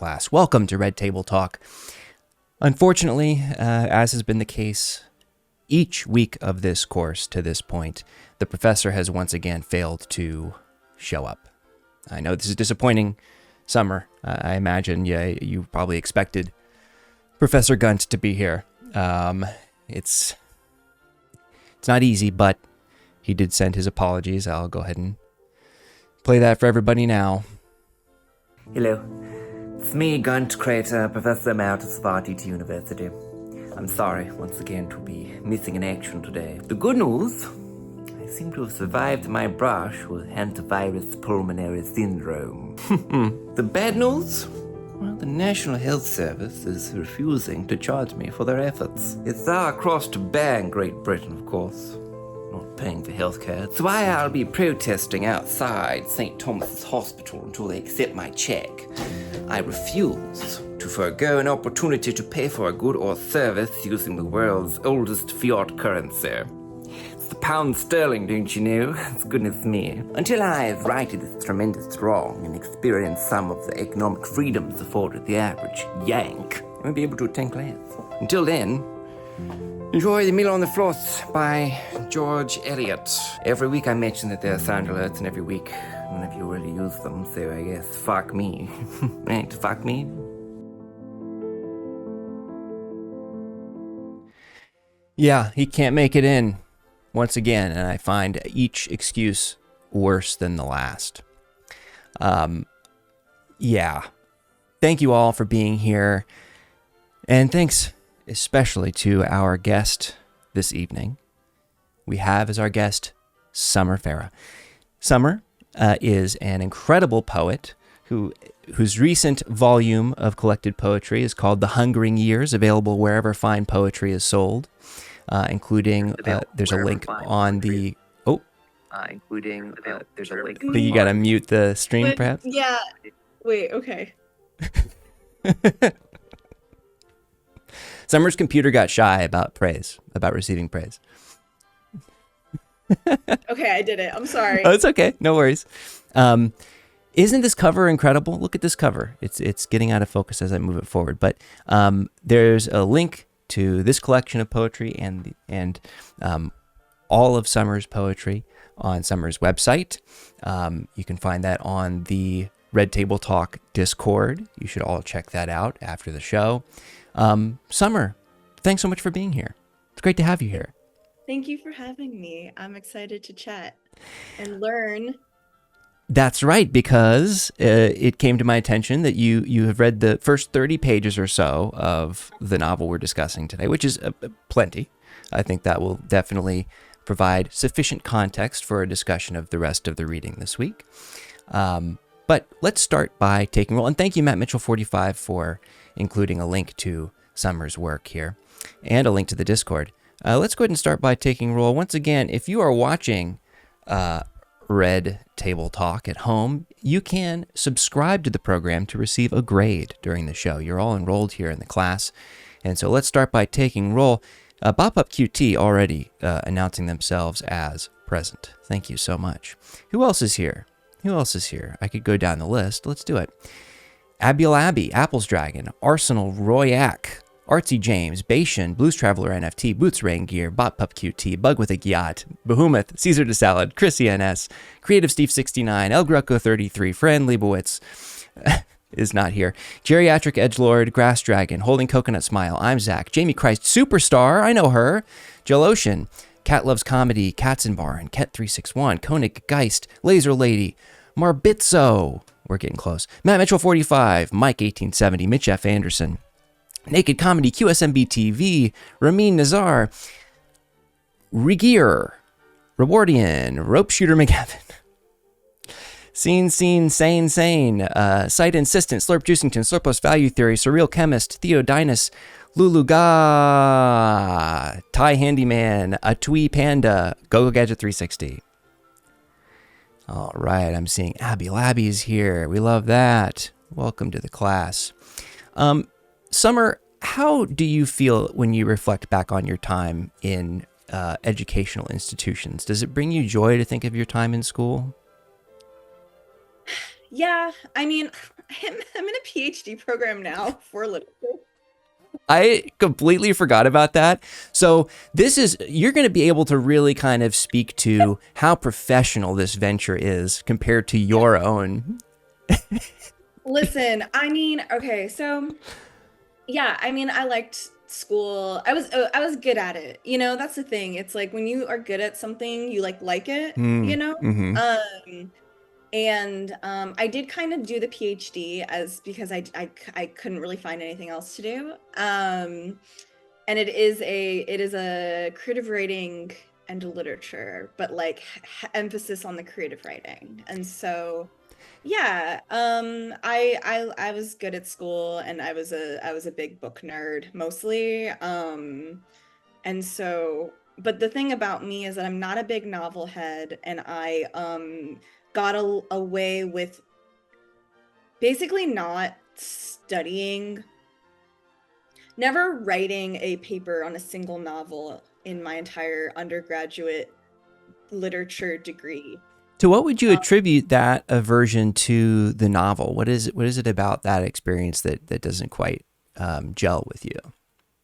class. Welcome to Red Table Talk. Unfortunately, as has been the case each week of this course to this point, the professor has once again failed to show up. I know this is disappointing, Summer. I imagine you probably expected Professor Gunt to be here. It's not easy, but he did send his apologies. I'll go ahead and play that for everybody now. Hello. It's me, Gunt Crater, Professor Emeritus of RTT University. I'm sorry, once again, to be missing in action today. The good news, I seem to have survived my brush with hantavirus pulmonary syndrome. The bad news? Well, the National Health Service is refusing to charge me for their efforts. It's our cross to bear in Great Britain, of course. Not paying for healthcare. That's why I'll be protesting outside St. Thomas's Hospital until they accept my check. I refuse to forego an opportunity to pay for a good or service using the world's oldest fiat currency. It's the pound sterling, don't you know? It's goodness me. Until I've righted this tremendous wrong and experienced some of the economic freedoms afforded the average Yank, I won't be able to attend class. Until then, enjoy The Meal on the Floss by George Eliot. Every week I mention that there are sound alerts, and every week none of you really use them, so I guess fuck me. Right, fuck me? Yeah, he can't make it in once again, and I find each excuse worse than the last. Yeah. Thank you all for being here, and thanks especially to our guest this evening. We have as our guest Summer Farah. Summer is an incredible poet whose recent volume of collected poetry is called The Hungering Years, available wherever fine poetry is sold, including there's a link on the... there's a link. I think you gotta mute the stream, perhaps? Yeah. Wait, okay. Summer's computer got shy about receiving praise. Okay, I did it. I'm sorry. Oh, it's okay. No worries. Isn't this cover incredible? Look at this cover. It's getting out of focus as I move it forward. But there's a link to this collection of poetry and all of Summer's poetry on Summer's website. You can find that on the Red Table Talk Discord. You should all check that out after the show. Summer, thanks so much for being here. It's great to have you here. Thank you for having me. I'm excited to chat and learn. That's right, because it came to my attention that you have read the first 30 pages or so of the novel we're discussing today, which is plenty. I think that will definitely provide sufficient context for a discussion of the rest of the reading this week. But let's start by taking roll. And thank you, Matt Mitchell45, for including a link to Summer's work here and a link to the Discord. Let's go ahead and start by taking roll. Once again, if you are watching Red Table Talk at home, you can subscribe to the program to receive a grade during the show. You're all enrolled here in the class. And so let's start by taking roll. Bop Up QT already announcing themselves as present. Thank you so much. Who else is here? I could go down the list. Let's do it. Abiel Abbey, Apples Dragon, Arsenal Royak, Artsy James, Bashan, Blues Traveler NFT, Boots Rain Gear, Botpup QT, Bug with a Gyat, Behemoth, Caesar de Salad, Chrissy NS, Creative Steve 69, El Greco 33, Fran Leibowitz is not here, Geriatric Edgelord, Grass Dragon, Holding Coconut Smile, I'm Zach, Jamie Christ, Superstar, I know her, Jill Ocean, Cat Loves Comedy, Katzenbarn, Ket361, Koenig Geist, Laser Lady, Marbitzo, we're getting close, Matt Mitchell 45, Mike 1870, Mitch F. Anderson, Naked Comedy, QSMB TV, Ramin Nazar, Regear, Rewardian, Rope Shooter McGavin, Sane, Site Insistent, Slurp Juicington, Slurpos Value Theory, Surreal Chemist, Theodinus, Luluga, Thai Handyman, Atui Panda, GoGo Gadget 360. All right, I'm seeing Abby Labby's here. We love that. Welcome to the class. Summer, how do you feel when you reflect back on your time in educational institutions? Does it bring you joy to think of your time in school? Yeah, I mean, I'm in a PhD program now for literature. I completely forgot about that. So you're going to be able to really kind of speak to how professional this venture is compared to Yeah. your own. Listen, I mean, okay, so yeah, I mean, I liked school. I was good at it. That's the thing. It's like when you are good at something, you like it, Mm, you know? hmm And I did kind of do the PhD as because I couldn't really find anything else to do. And it is a creative writing and literature, but like emphasis on the creative writing. And so yeah, I was good at school, and I was a big book nerd mostly. And so, but the thing about me is that I'm not a big novel head, and I got away with basically not studying, never writing a paper on a single novel in my entire undergraduate literature degree. To what would you Um, attribute that aversion to the novel? What is it about that experience that doesn't quite gel with you?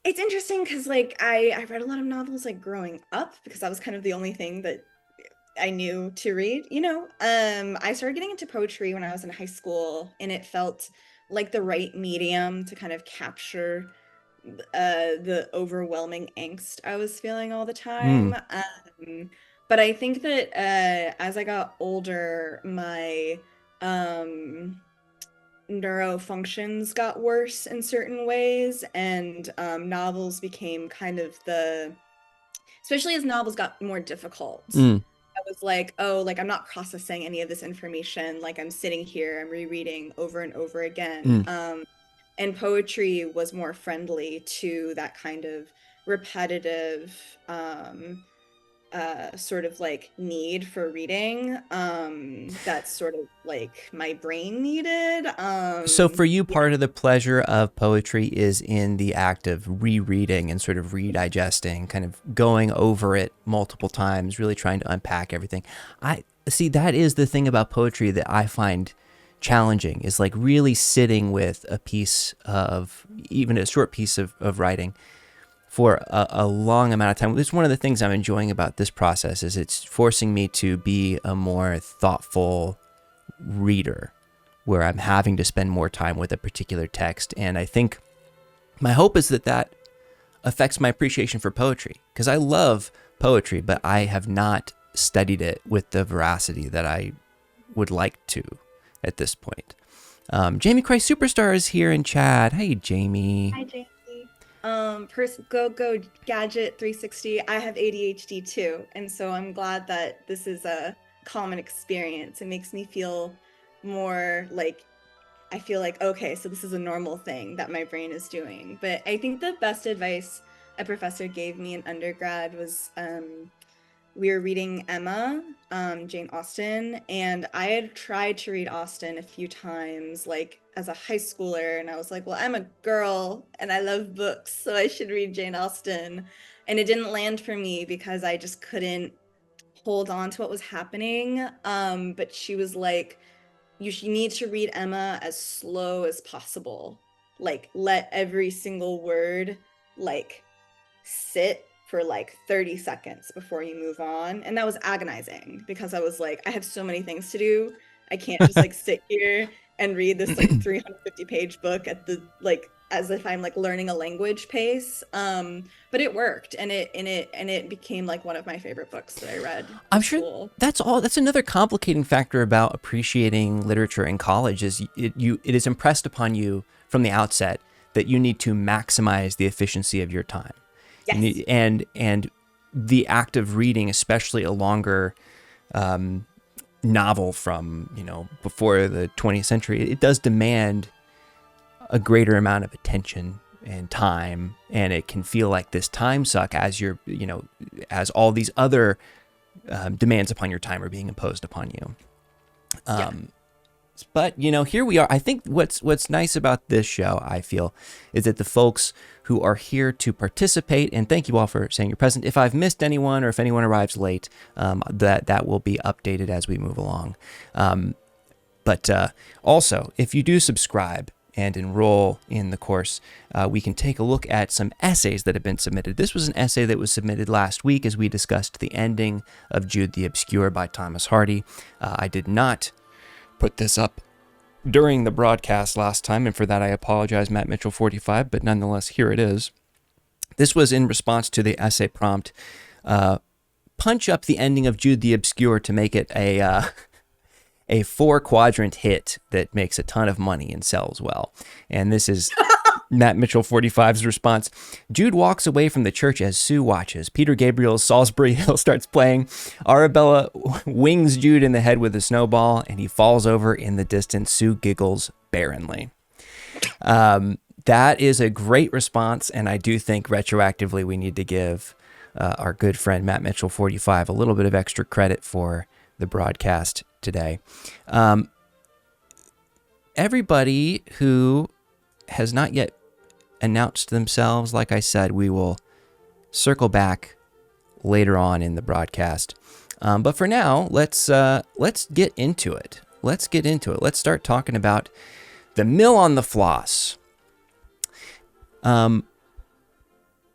it's interesting because like I read a lot of novels like growing up because that was kind of the only thing that I knew to read. I started getting into poetry when I was in high school, and it felt like the right medium to kind of capture the overwhelming angst I was feeling all the Mm. time. But I think that as I got older, my um, neuro functions got worse in certain ways, and novels became kind of especially as novels got more difficult. Mm. I was like, oh, like I'm not processing any of this information. Like I'm sitting here, I'm rereading over and over again. Mm. And poetry was more friendly to that kind of repetitive, sort of like need for reading. That's sort of like my brain needed. So for you, Yeah, part of the pleasure of poetry is in the act of rereading and sort of redigesting, kind of going over it multiple times, really trying to unpack everything. I see that is the thing about poetry that I find challenging is like really sitting with a piece of, even a short piece of writing for a long amount of time. It's one of the things I'm enjoying about this process is it's forcing me to be a more thoughtful reader where I'm having to spend more time with a particular text. And I think my hope is that that affects my appreciation for poetry because I love poetry, but I have not studied it with the veracity that I would like to at this point. Jamie Christ Superstar is here in chat. Hey, Jamie. Hi, Jamie. Go Gadget 360. I have ADHD too, and so I'm glad that this is a common experience. It makes me feel more like I feel like, okay, so this is a normal thing that my brain is doing. But I think the best advice a professor gave me in undergrad was we were reading Emma, Jane Austen, and I had tried to read Austen a few times, like as a high schooler, and I was like, well, I'm a girl and I love books, so I should read Jane Austen. And it didn't land for me because I just couldn't hold on to what was happening. But she was like, you need to read Emma as slow as possible. Like, let every single word like sit for like 30 seconds before you move on. And that was agonizing because I was like, I have so many things to do. I can't just like sit here and read this like 350-page book at the like as if I'm like learning a language pace. But it worked, and it became like one of my favorite books that I read I'm in sure school. that's another complicating factor about appreciating literature in college is it is impressed upon you from the outset that you need to maximize the efficiency of your time. You Yes. need, and the act of reading, especially a longer novel from before the 20th century, it does demand a greater amount of attention and time, and it can feel like this time suck as as all these other demands upon your time are being imposed upon you. Yeah. But here we are. I think what's nice about this show, I feel, is that the folks who are here to participate, and thank you all for saying you're present. If I've missed anyone or if anyone arrives late, that will be updated as we move along. But also, if you do subscribe and enroll in the course, we can take a look at some essays that have been submitted. This was an essay that was submitted last week as we discussed the ending of Jude the Obscure by Thomas Hardy. I did not put this up during the broadcast last time, and for that I apologize, Matt Mitchell 45, but nonetheless, here it is. This was in response to the essay prompt, punch up the ending of Jude the Obscure to make it a 4-quadrant hit that makes a ton of money and sells well. And this is Matt Mitchell 45's response. Jude walks away from the church as Sue watches. Peter Gabriel's Salisbury Hill starts playing. Arabella wings Jude in the head with a snowball, and he falls over in the distance. Sue giggles barrenly. That is a great response, and I do think retroactively we need to give our good friend Matt Mitchell 45 a little bit of extra credit for the broadcast today. Everybody who has not yet announced themselves, like I said, we will circle back later on in the broadcast. But for now, let's get into it. Let's start talking about the mill on the Floss. And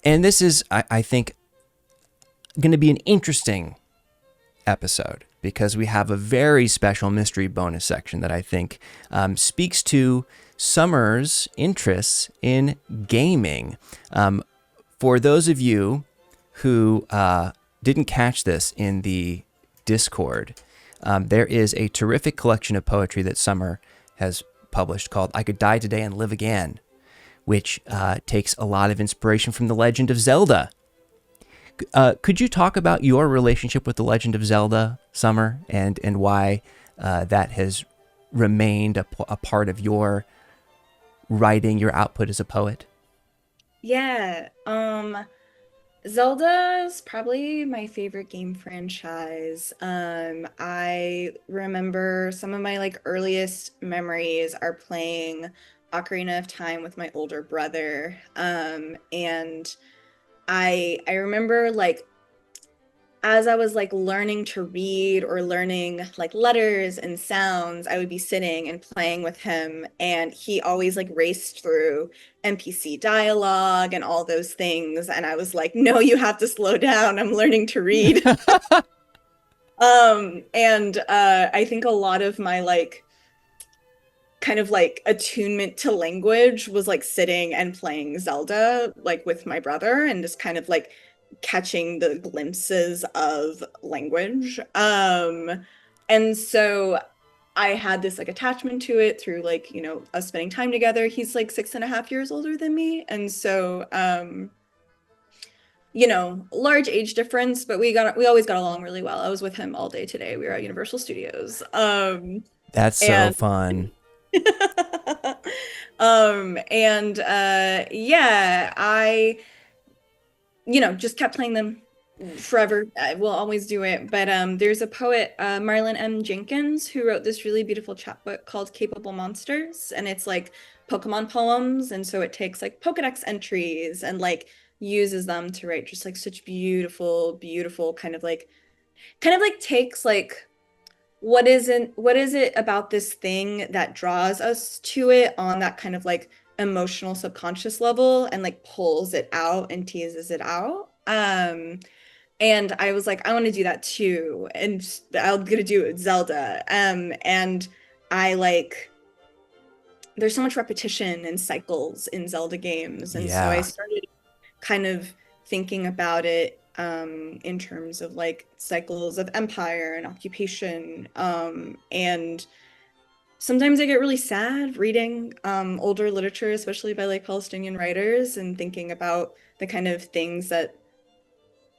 this is, I think, going to be an interesting episode because we have a very special mystery bonus section that I think speaks to Summer's interests in gaming. For those of you who didn't catch this in the Discord, there is a terrific collection of poetry that Summer has published called I Could Die Today and Live Again, which takes a lot of inspiration from The Legend of Zelda. Could you talk about your relationship with The Legend of Zelda, Summer, and why that has remained a part of your writing, your output as a poet? Yeah, Zelda is probably my favorite game franchise. I remember some of my like earliest memories are playing Ocarina of Time with my older brother. And I remember like as I was like learning to read or learning like letters and sounds, I would be sitting and playing with him, and he always like raced through NPC dialogue and all those things, and I was like, no, you have to slow down, I'm learning to read. I think a lot of my like kind of like attunement to language was like sitting and playing Zelda like with my brother and just kind of like catching the glimpses of language. And so I had this like attachment to it through like, you know, us spending time together. He's like 6.5 years older than me. And so, you know, large age difference, but we always got along really well. I was with him all day today. We were at Universal Studios. That's so fun. Yeah, I, you know, just kept playing them forever. I will always do it. But there's a poet, Marlon M. Jenkins, who wrote this really beautiful chapbook called Capable Monsters, and it's like Pokemon poems, and so it takes like Pokedex entries and like uses them to write just like such beautiful, beautiful kind of like takes like what is it about this thing that draws us to it on that kind of like emotional subconscious level and like pulls it out and teases it out. And I was like, I want to do that too, and I'm gonna do it with Zelda. And I like, there's so much repetition and cycles in Zelda games, and so I started kind of thinking about it in terms of like cycles of empire and occupation. And sometimes I get really sad reading older literature, especially by like Palestinian writers, and thinking about the kind of things that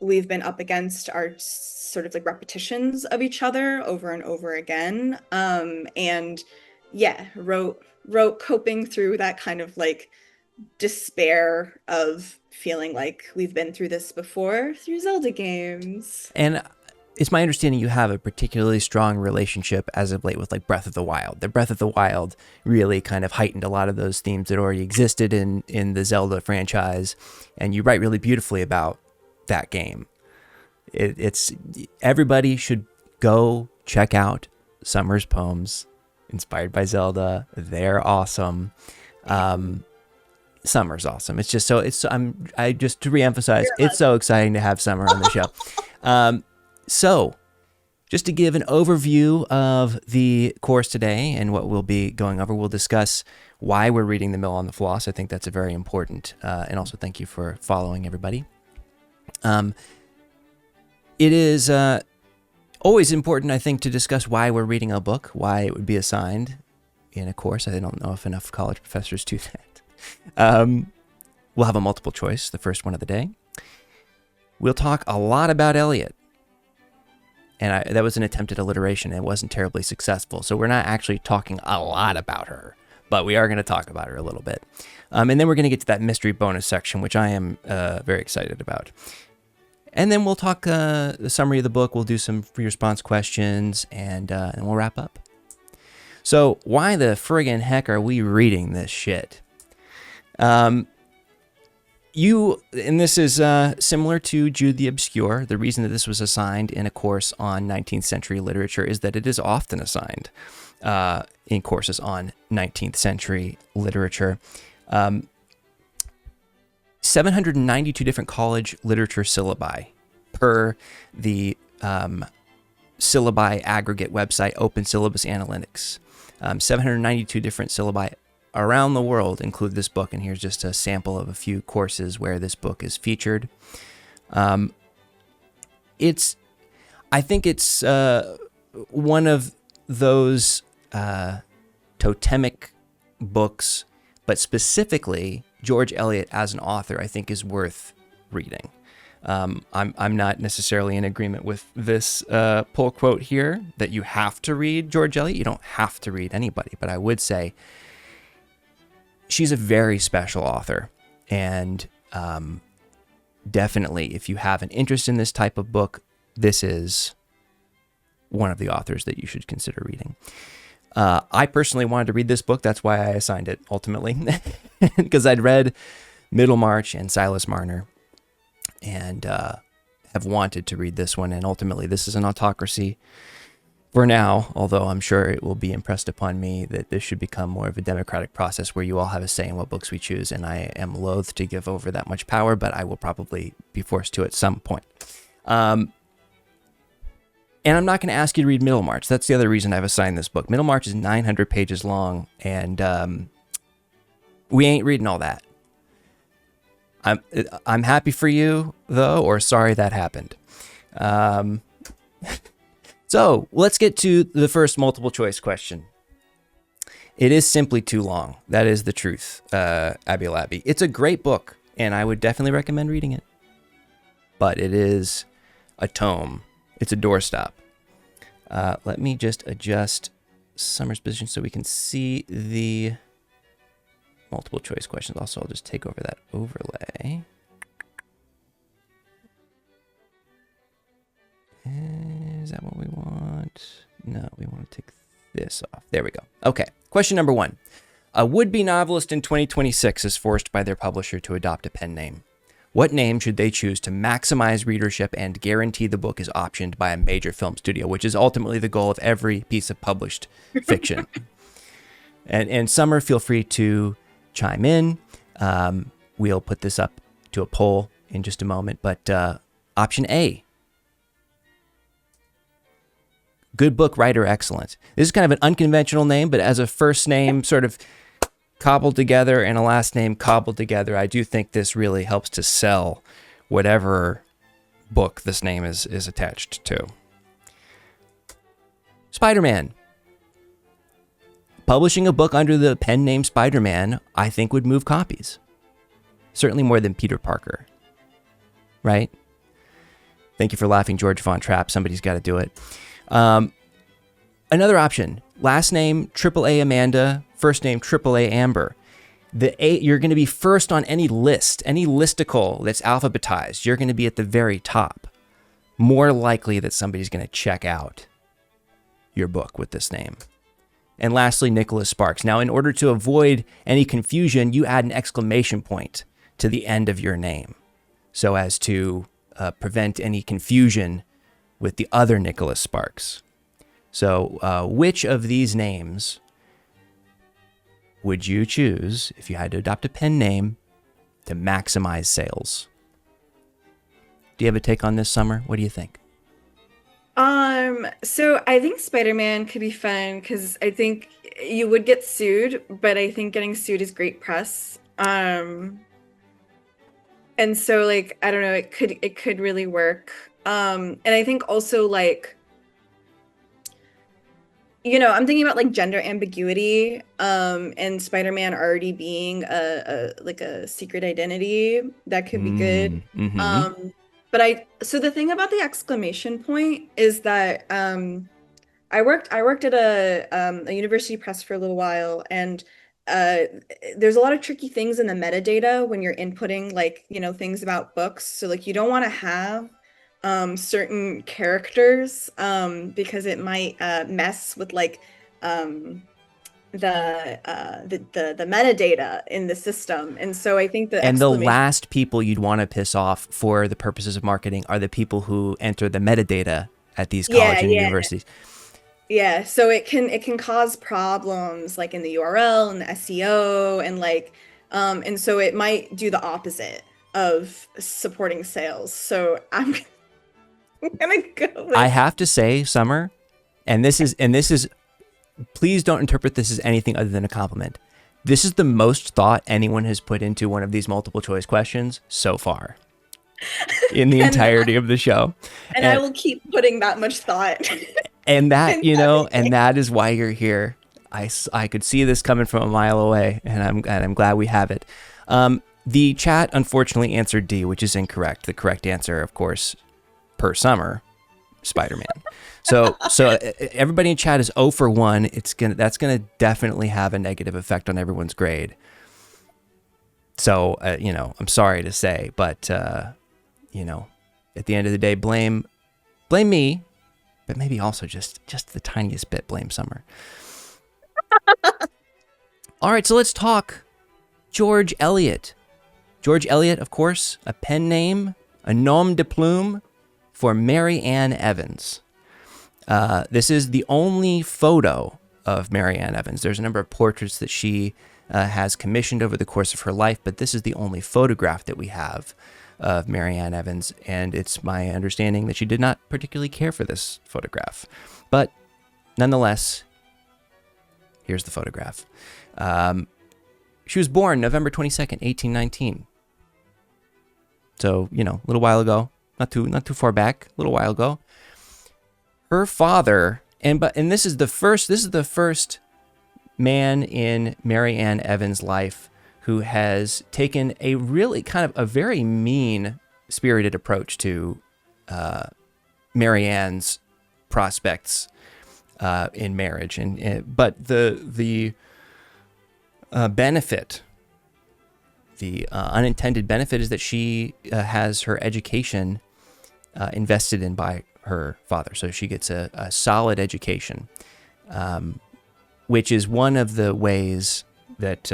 we've been up against are sort of like repetitions of each other over and over again. And yeah, wrote coping through that kind of like despair of feeling like we've been through this before through Zelda games. And it's my understanding you have a particularly strong relationship as of late with like Breath of the Wild. The Breath of the Wild really kind of heightened a lot of those themes that already existed in the Zelda franchise, and you write really beautifully about that game. It's everybody should go check out Summer's poems. inspired by Zelda. They're awesome. Summer's awesome. It's just I just to reemphasize, it's so exciting to have Summer on the show. So just to give an overview of the course today and what we'll be going over, we'll discuss why we're reading The Mill on the Floss. I think that's a very important, and also thank you for following, everybody. It is always important, I think, to discuss why we're reading a book, why it would be assigned in a course. I don't know if enough college professors do that. We'll have a multiple choice, the first one of the day. We'll talk a lot about Eliot. And that was an attempt at alliteration. It wasn't terribly successful. So we're not actually talking a lot about her, but we are going to talk about her a little bit. And then we're going to get to that mystery bonus section, which I am very excited about. And then we'll talk the summary of the book. We'll do some free response questions, and we'll wrap up. So why the friggin' heck are we reading this shit? And this is similar to Jude the Obscure. The reason that this was assigned in a course on 19th century literature is that it is often assigned in courses on 19th century literature. 792 different college literature syllabi per the syllabi aggregate website, Open Syllabus Analytics. 792 different syllabi around the world include this book, and here's just a sample of a few courses where this book is featured. I think it's one of those totemic books, but specifically George Eliot as an author, I think is worth reading. I'm not necessarily in agreement with this pull quote here that you have to read George Eliot. You don't have to read anybody, but I would say she's a very special author, and definitely if you have an interest in this type of book, this is one of the authors that you should consider reading. I personally wanted to read this book. That's why I assigned it ultimately, because I'd read Middlemarch and Silas Marner and have wanted to read this one. And ultimately, this is an autocracy for now, although I'm sure it will be impressed upon me that this should become more of a democratic process where you all have a say in what books we choose. And I am loath to give over that much power, but I will probably be forced to at some point. And I'm not going to ask you to read Middlemarch. That's the other reason I've assigned this book. Middlemarch is 900 pages long, and we ain't reading all that. I'm happy for you, though, or sorry that happened. So let's get to the first multiple choice question. It is simply too long. That is the truth, Abby Labby. It's a great book, and I would definitely recommend reading it. But it is a tome. It's a doorstop. Let me just adjust Summer's position so we can see the multiple choice questions. Also, I'll just take over that overlay. Is that what we want? No, we want to take this off. There we go. Okay. Question number 1. A would-be novelist in 2026 is forced by their publisher to adopt a pen name. What name should they choose to maximize readership and guarantee the book is optioned by a major film studio, which is ultimately the goal of every piece of published fiction? And Summer, feel free to chime in. We'll put this up to a poll in just a moment, but option A. Good book, writer, excellent. This is kind of an unconventional name, but as a first name sort of cobbled together and a last name cobbled together, I do think this really helps to sell whatever book this name is attached to. Spider-Man. Publishing a book under the pen name Spider-Man, I think, would move copies. Certainly more than Peter Parker. Right? Thank you for laughing, George Von Trapp. Somebody's got to do it. Another option, last name AAA Amanda, first name AAA Amber. You're going to be first on any list, any listicle that's alphabetized. You're going to be at the very top. More likely that somebody's going to check out your book with this name. And lastly, Nicholas Sparks. Now, in order to avoid any confusion, you add an exclamation point to the end of your name so as to prevent any confusion with the other Nicholas Sparks. So which of these names would you choose if you had to adopt a pen name to maximize sales? Do you have a take on this, Summer? What do you think? So I think Spider-Man could be fun because I think you would get sued, but I think getting sued is great press. And so like I don't know, it could really work. And I think also like I'm thinking about like gender ambiguity, and Spider-Man already being a like a secret identity that could be good. Mm-hmm. So the thing about the exclamation point is that I worked at a university press for a little while, and uh, there's a lot of tricky things in the metadata when you're inputting like things about books. So like you don't want to have certain characters because it might mess with like um, the metadata in the system. And so I think the And the exclamation. last people you'd want to piss off for the purposes of marketing are the people who enter the metadata at these Yeah, college and yeah. universities. Yeah, so it can cause problems like in the URL and the SEO and like and so it might do the opposite of supporting sales. So I'm gonna go I with have to say, Summer, and this is please don't interpret this as anything other than a compliment. This is the most thought anyone has put into one of these multiple choice questions so far in the and entirety of the show. and I will keep putting that much thought. And that, in everything. and that is why you're here. I could see this coming from a mile away, and I'm glad we have it. The chat unfortunately answered D, which is incorrect. The correct answer, of course, per Summer, Spider-Man. So everybody in chat is 0 for 1. That's gonna definitely have a negative effect on everyone's grade. So I'm sorry to say, but at the end of the day, blame me. But maybe also just the tiniest bit blame Summer. All right, so let's talk George Eliot. George Eliot, of course, a pen name, a nom de plume for Mary Ann Evans. This is the only photo of Mary Ann Evans. There's a number of portraits that she has commissioned over the course of her life, but this is the only photograph that we have of Mary Ann Evans, and it's my understanding that she did not particularly care for this photograph. But nonetheless, here's the photograph. She was born November 22nd, 1819. So, a little while ago, not too far back, a little while ago. Her father, and this is the first man in Mary Ann Evans' life who has taken a really kind of a very mean-spirited approach to Mary Ann's prospects in marriage, but the benefit, the unintended benefit, is that she has her education invested in by her father, so she gets a solid education, which is one of the ways that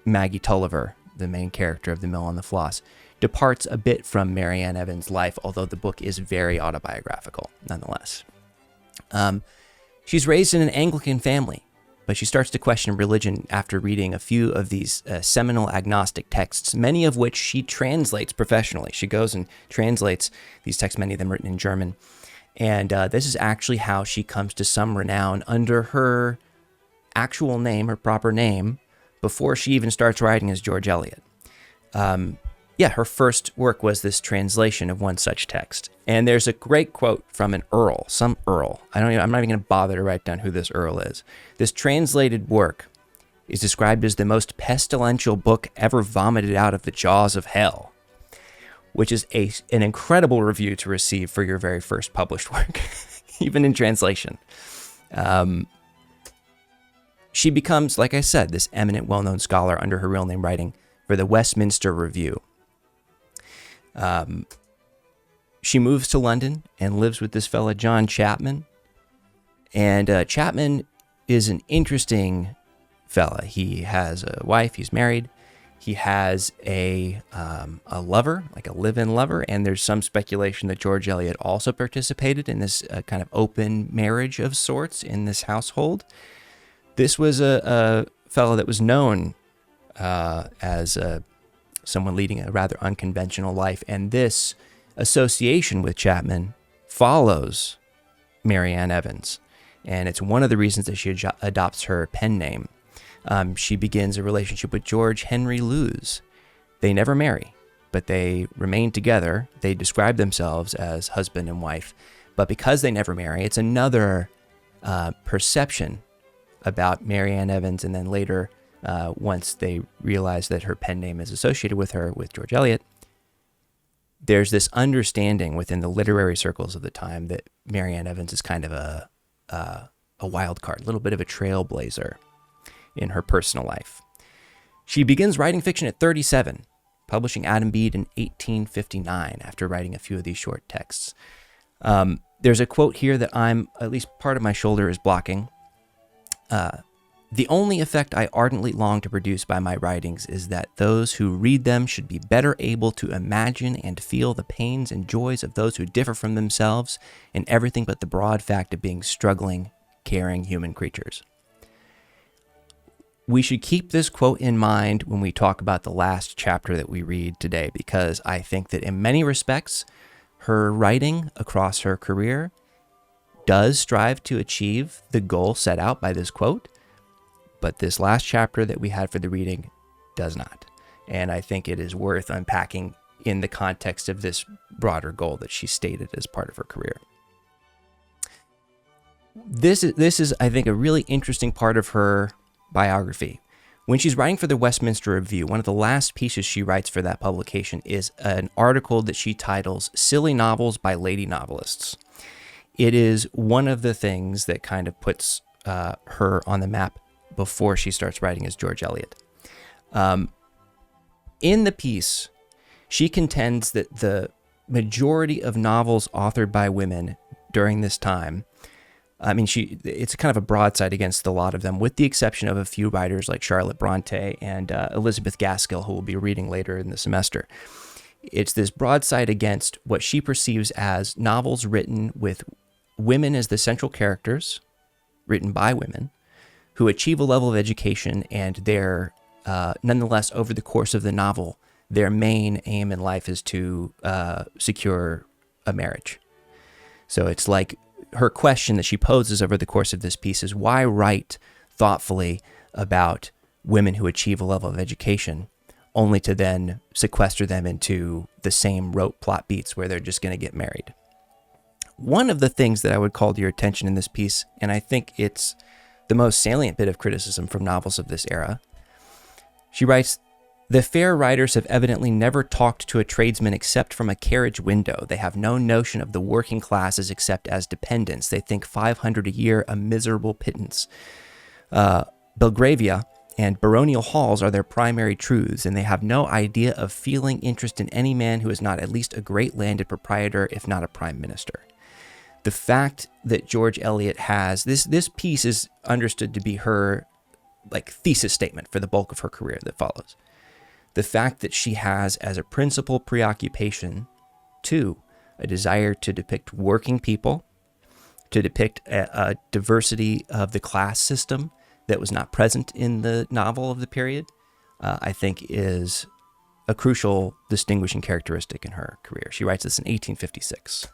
Maggie Tulliver, the main character of The Mill on the Floss, departs a bit from Mary Ann Evans' life, although the book is very autobiographical nonetheless. She's raised in an Anglican family, but she starts to question religion after reading a few of these seminal agnostic texts, many of which she translates professionally. She goes and translates these texts, many of them written in German. And this is actually how she comes to some renown under her actual name, her proper name, before she even starts writing as George Eliot. Her first work was this translation of one such text. And there's a great quote from an earl, some earl. I'm not even going to bother to write down who this earl is. This translated work is described as the most pestilential book ever vomited out of the jaws of hell, which is an incredible review to receive for your very first published work, even in translation. She becomes, like I said, this eminent, well-known scholar under her real name, writing for the Westminster Review. She moves to London and lives with this fella, John Chapman. And Chapman is an interesting fella. He has a wife. He's married. He has a lover, like a live-in lover. And there's some speculation that George Eliot also participated in this kind of open marriage of sorts in this household. This was a fellow that was known as someone leading a rather unconventional life, and this association with Chapman follows Mary Ann Evans, and it's one of the reasons that she adopts her pen name. She begins a relationship with George Henry Lewes. They never marry, but they remain together. They describe themselves as husband and wife, but because they never marry, it's another perception about Mary Ann Evans, and then later, once they realize that her pen name is associated with her, with George Eliot, there's this understanding within the literary circles of the time that Mary Ann Evans is kind of a wild card, a little bit of a trailblazer in her personal life. She begins writing fiction at 37, publishing Adam Bede in 1859 after writing a few of these short texts. There's a quote here that at least part of my shoulder is blocking. The only effect I ardently long to produce by my writings is that those who read them should be better able to imagine and feel the pains and joys of those who differ from themselves in everything but the broad fact of being struggling, caring human creatures. We should keep this quote in mind when we talk about the last chapter that we read today, because I think that in many respects, her writing across her career does strive to achieve the goal set out by this quote, but this last chapter that we had for the reading does not. And I think it is worth unpacking in the context of this broader goal that she stated as part of her career. This is, I think, a really interesting part of her biography. When she's writing for the Westminster Review, one of the last pieces she writes for that publication is an article that she titles "Silly Novels by Lady Novelists." It is one of the things that kind of puts her on the map before she starts writing as George Eliot. In the piece, she contends that the majority of novels authored by women during this time, it's kind of a broadside against a lot of them, with the exception of a few writers like Charlotte Bronte and Elizabeth Gaskell, who we'll be reading later in the semester. It's this broadside against what she perceives as novels written with women as the central characters, written by women, who achieve a level of education, and they're nonetheless, over the course of the novel, their main aim in life is to secure a marriage. So it's like her question that she poses over the course of this piece is, why write thoughtfully about women who achieve a level of education only to then sequester them into the same rote plot beats where they're just going to get married? One of the things that I would call to your attention in this piece, and I think it's the most salient bit of criticism from novels of this era, she writes, "The fair writers have evidently never talked to a tradesman except from a carriage window. They have no notion of the working classes except as dependents. They think 500 a year a miserable pittance. Belgravia and baronial halls are their primary truths, and they have no idea of feeling interest in any man who is not at least a great landed proprietor, if not a prime minister." The fact that George Eliot has this piece is understood to be her thesis statement for the bulk of her career that follows. The fact that she has as a principal preoccupation, too, a desire to depict working people, to depict a diversity of the class system that was not present in the novel of the period, I think is a crucial distinguishing characteristic in her career. She writes this in 1856.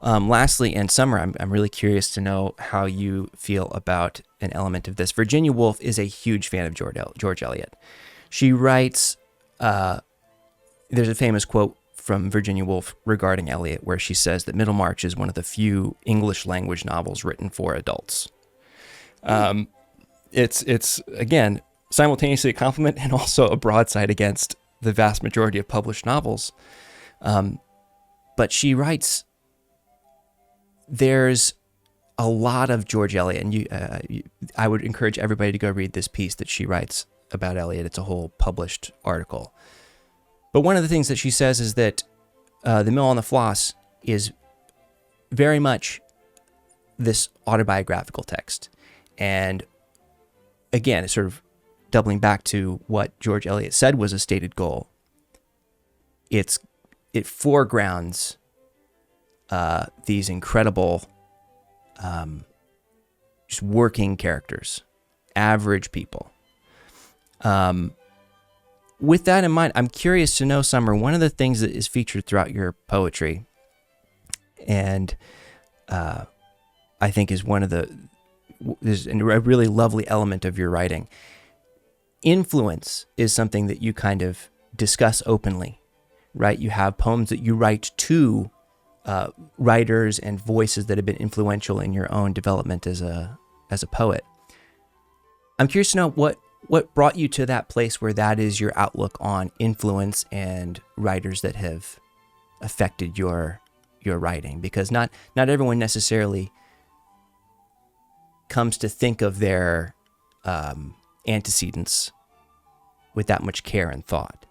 Lastly, in summer, I'm really curious to know how you feel about an element of this. Virginia Woolf is a huge fan of George Eliot. She writes, there's a famous quote from Virginia Woolf regarding Eliot where she says that Middlemarch is one of the few English language novels written for adults. It's again, simultaneously a compliment and also a broadside against the vast majority of published novels. But she writes, there's a lot of George Eliot, and I would encourage everybody to go read this piece that she writes about Eliot. It's a whole published article. But one of the things that she says is that The Mill on the Floss is very much this autobiographical text. And again, it's sort of doubling back to what George Eliot said was a stated goal. It foregrounds these incredible just working characters average people. With that in mind, I'm curious to know, Summer, one of the things that is featured throughout your poetry, and I think is there's a really lovely element of your writing. Influence is something that you kind of discuss openly, right? You have poems that you write to writers and voices that have been influential in your own development as a poet. I'm curious to know what brought you to that place where that is your outlook on influence and writers that have affected your writing, because not everyone necessarily comes to think of their antecedents with that much care and thought.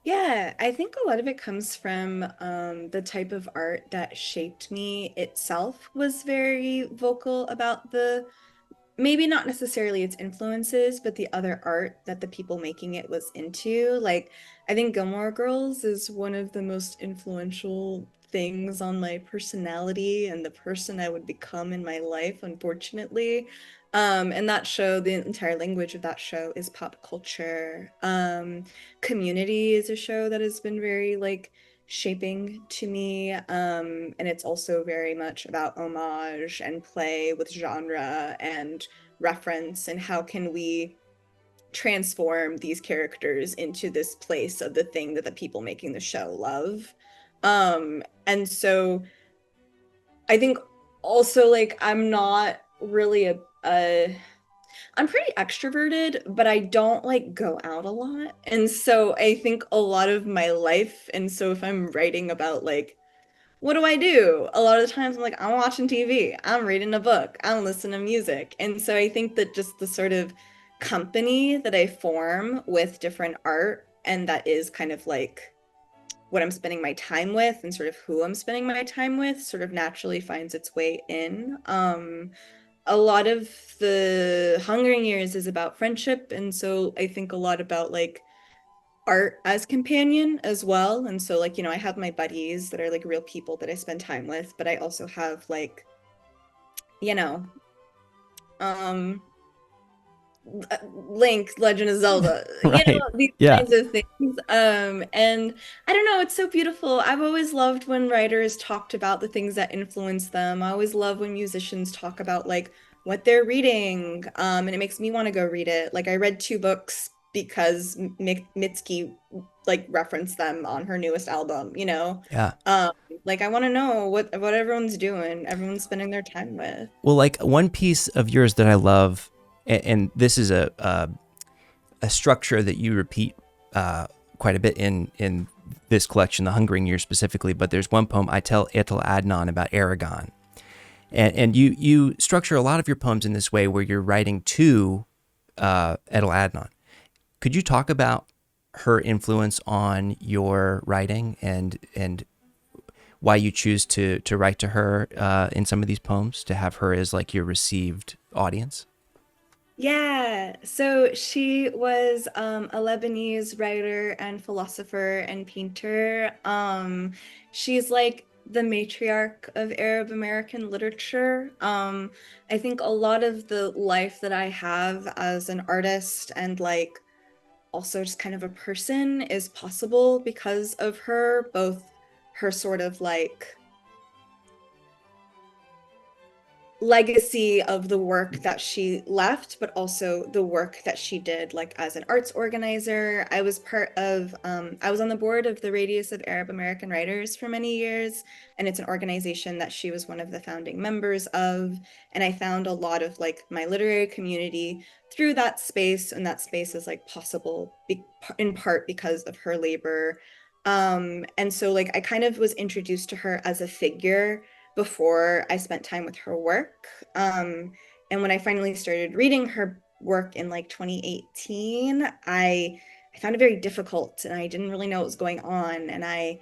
Yeah, I think a lot of it comes from the type of art that shaped me itself was very vocal about maybe not necessarily its influences, but the other art that the people making it was into. Like, I think Gilmore Girls is one of the most influential things on my personality and the person I would become in my life, unfortunately. And that show, the entire language of that show is pop culture. Community is a show that has been very like shaping to me. And it's also very much about homage and play with genre and reference, and how can we transform these characters into this place of the thing that the people making the show love. And so I think also like I'm not really I'm pretty extroverted, but I don't like go out a lot. And so I think a lot of my life, and so if I'm writing about like what do I do? A lot of the times I'm like, I'm watching TV, I'm reading a book, I'm listening to music. And so I think that just the sort of company that I form with different art, and that is kind of like what I'm spending my time with and sort of who I'm spending my time with, sort of naturally finds its way in. A lot of the Hungering Years is about friendship. And so I think a lot about like art as companion as well. And so like, I have my buddies that are like real people that I spend time with, but I also have like, you know, um Link, Legend of Zelda, Right. these Yeah. kinds of things. And I don't know, it's so beautiful. I've always loved when writers talked about the things that influence them. I always love when musicians talk about like what they're reading. And it makes me want to go read it. Like I read two books because Mitski like referenced them on her newest album. Yeah. Um, like I want to know what everyone's doing, everyone's spending their time with. Well, like one piece of yours that I love, and this is a structure that you repeat quite a bit in this collection, The Hungering Years specifically, but there's one poem, I Tell Etel Adnan, about Aragon. And you structure a lot of your poems in this way where you're writing to Etel Adnan. Could you talk about her influence on your writing and why you choose to write to her in some of these poems, to have her as like your received audience? Yeah, so she was a Lebanese writer and philosopher and painter. She's like the matriarch of Arab American literature. I think a lot of the life that I have as an artist and like also just kind of a person is possible because of her, both her sort of like legacy of the work that she left, but also the work that she did like as an arts organizer. I was I was on the board of the Radius of Arab American Writers for many years, and it's an organization that she was one of the founding members of. And I found a lot of like my literary community through that space, and that space is like possible in part because of her labor. And so like I kind of was introduced to her as a figure before I spent time with her work. And when I finally started reading her work in like 2018, I found it very difficult, and I didn't really know what was going on. And I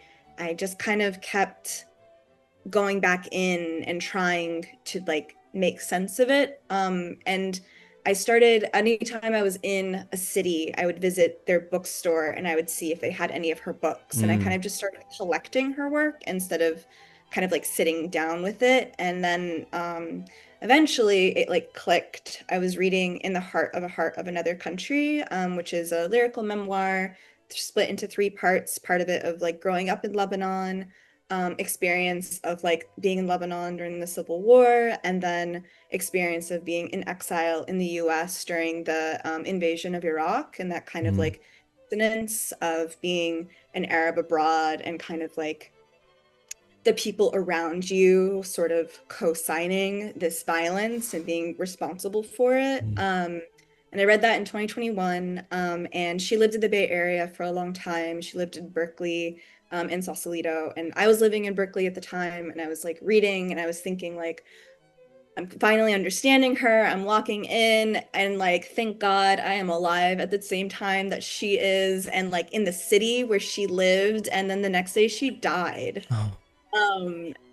just kind of kept going back in and trying to like make sense of it. And I started, anytime I was in a city, I would visit their bookstore and I would see if they had any of her books. And I kind of just started collecting her work instead of kind of like sitting down with it. And then eventually it like clicked. I was reading In the Heart of Another Country, which is a lyrical memoir split into 3 parts. Part of it of like growing up in Lebanon, experience of like being in Lebanon during the Civil War, and then experience of being in exile in the US during the invasion of Iraq, and that kind of like dissonance of being an Arab abroad and kind of like the people around you sort of co-signing this violence and being responsible for it. And I read that in 2021. And she lived in the Bay Area for a long time. She lived in Berkeley, in Sausalito. And I was living in Berkeley at the time. And I was like reading and I was thinking like, I'm finally understanding her. I'm walking in and like, thank God I am alive at the same time that she is. And like in the city where she lived. And then the next day she died. Oh.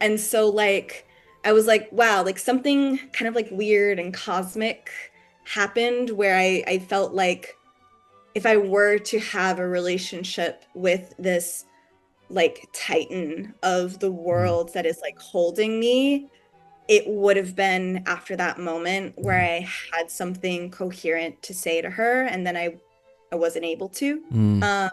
And so like, I was like, wow, like something kind of like weird and cosmic happened where I felt like if I were to have a relationship with this like titan of the world that is like holding me, it would have been after that moment where I had something coherent to say to her, and then I wasn't able to.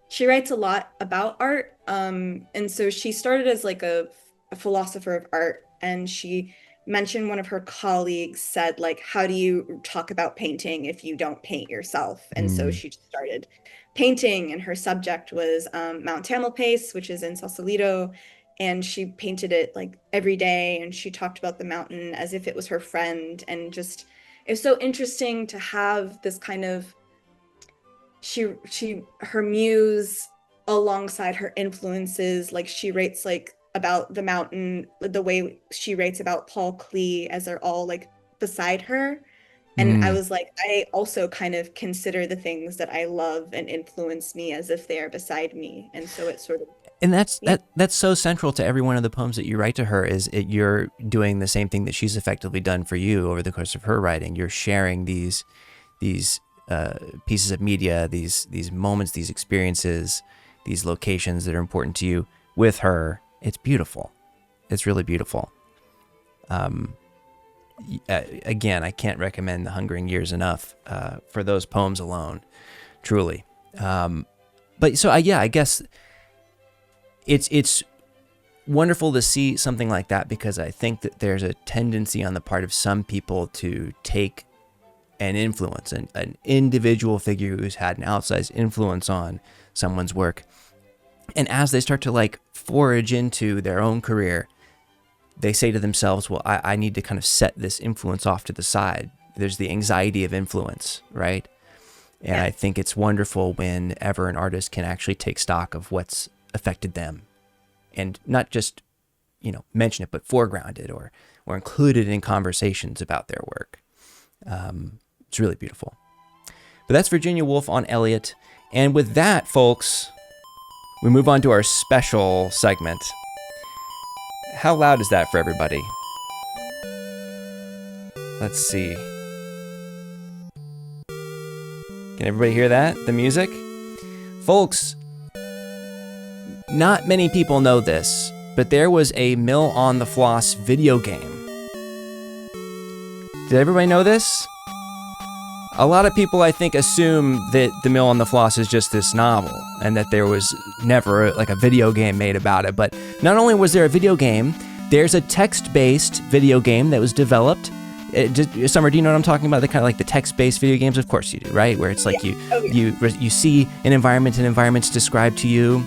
She writes a lot about art, and so she started as like a philosopher of art, and she mentioned one of her colleagues said like, how do you talk about painting if you don't paint yourself? And so she started painting, and her subject was Mount Tamalpais, which is in Sausalito, and she painted it like every day, and she talked about the mountain as if it was her friend. And just it's so interesting to have this kind of her muse alongside her influences. Like she writes like about the mountain the way she writes about Paul Klee, as they're all like beside her. And I was like, I also kind of consider the things that I love and influence me as if they are beside me. And so it's sort of, and that's so central to every one of the poems that you write to her, is you're doing the same thing that she's effectively done for you over the course of her writing. You're sharing these pieces of media, these moments, these experiences, these locations that are important to you with her. It's beautiful. It's really beautiful. Again, I can't recommend The Hungering Years enough for those poems alone, truly. But so I guess it's wonderful to see something like that, because I think that there's a tendency on the part of some people to take an influence, an individual figure who's had an outsized influence on someone's work, and as they start to like forage into their own career, they say to themselves, well, I need to kind of set this influence off to the side. There's the anxiety of influence, right? And I think it's wonderful whenever an artist can actually take stock of what's affected them, and not just, mention it, but foreground it or include it in conversations about their work. It's really beautiful. But that's Virginia Woolf on Eliot. And with that, folks, we move on to our special segment. How loud is that for everybody? Let's see. Can everybody hear that? The music? Folks, not many people know this, but there was a Mill on the Floss video game. Did everybody know this? A lot of people, I think, assume that The Mill on the Floss is just this novel and that there was never like a video game made about it. But not only was there a video game, there's a text-based video game that was developed. Summer, do you know what I'm talking about? The kind of like the text-based video games? Of course you do, right? Where it's like you see an environment and environments described to you.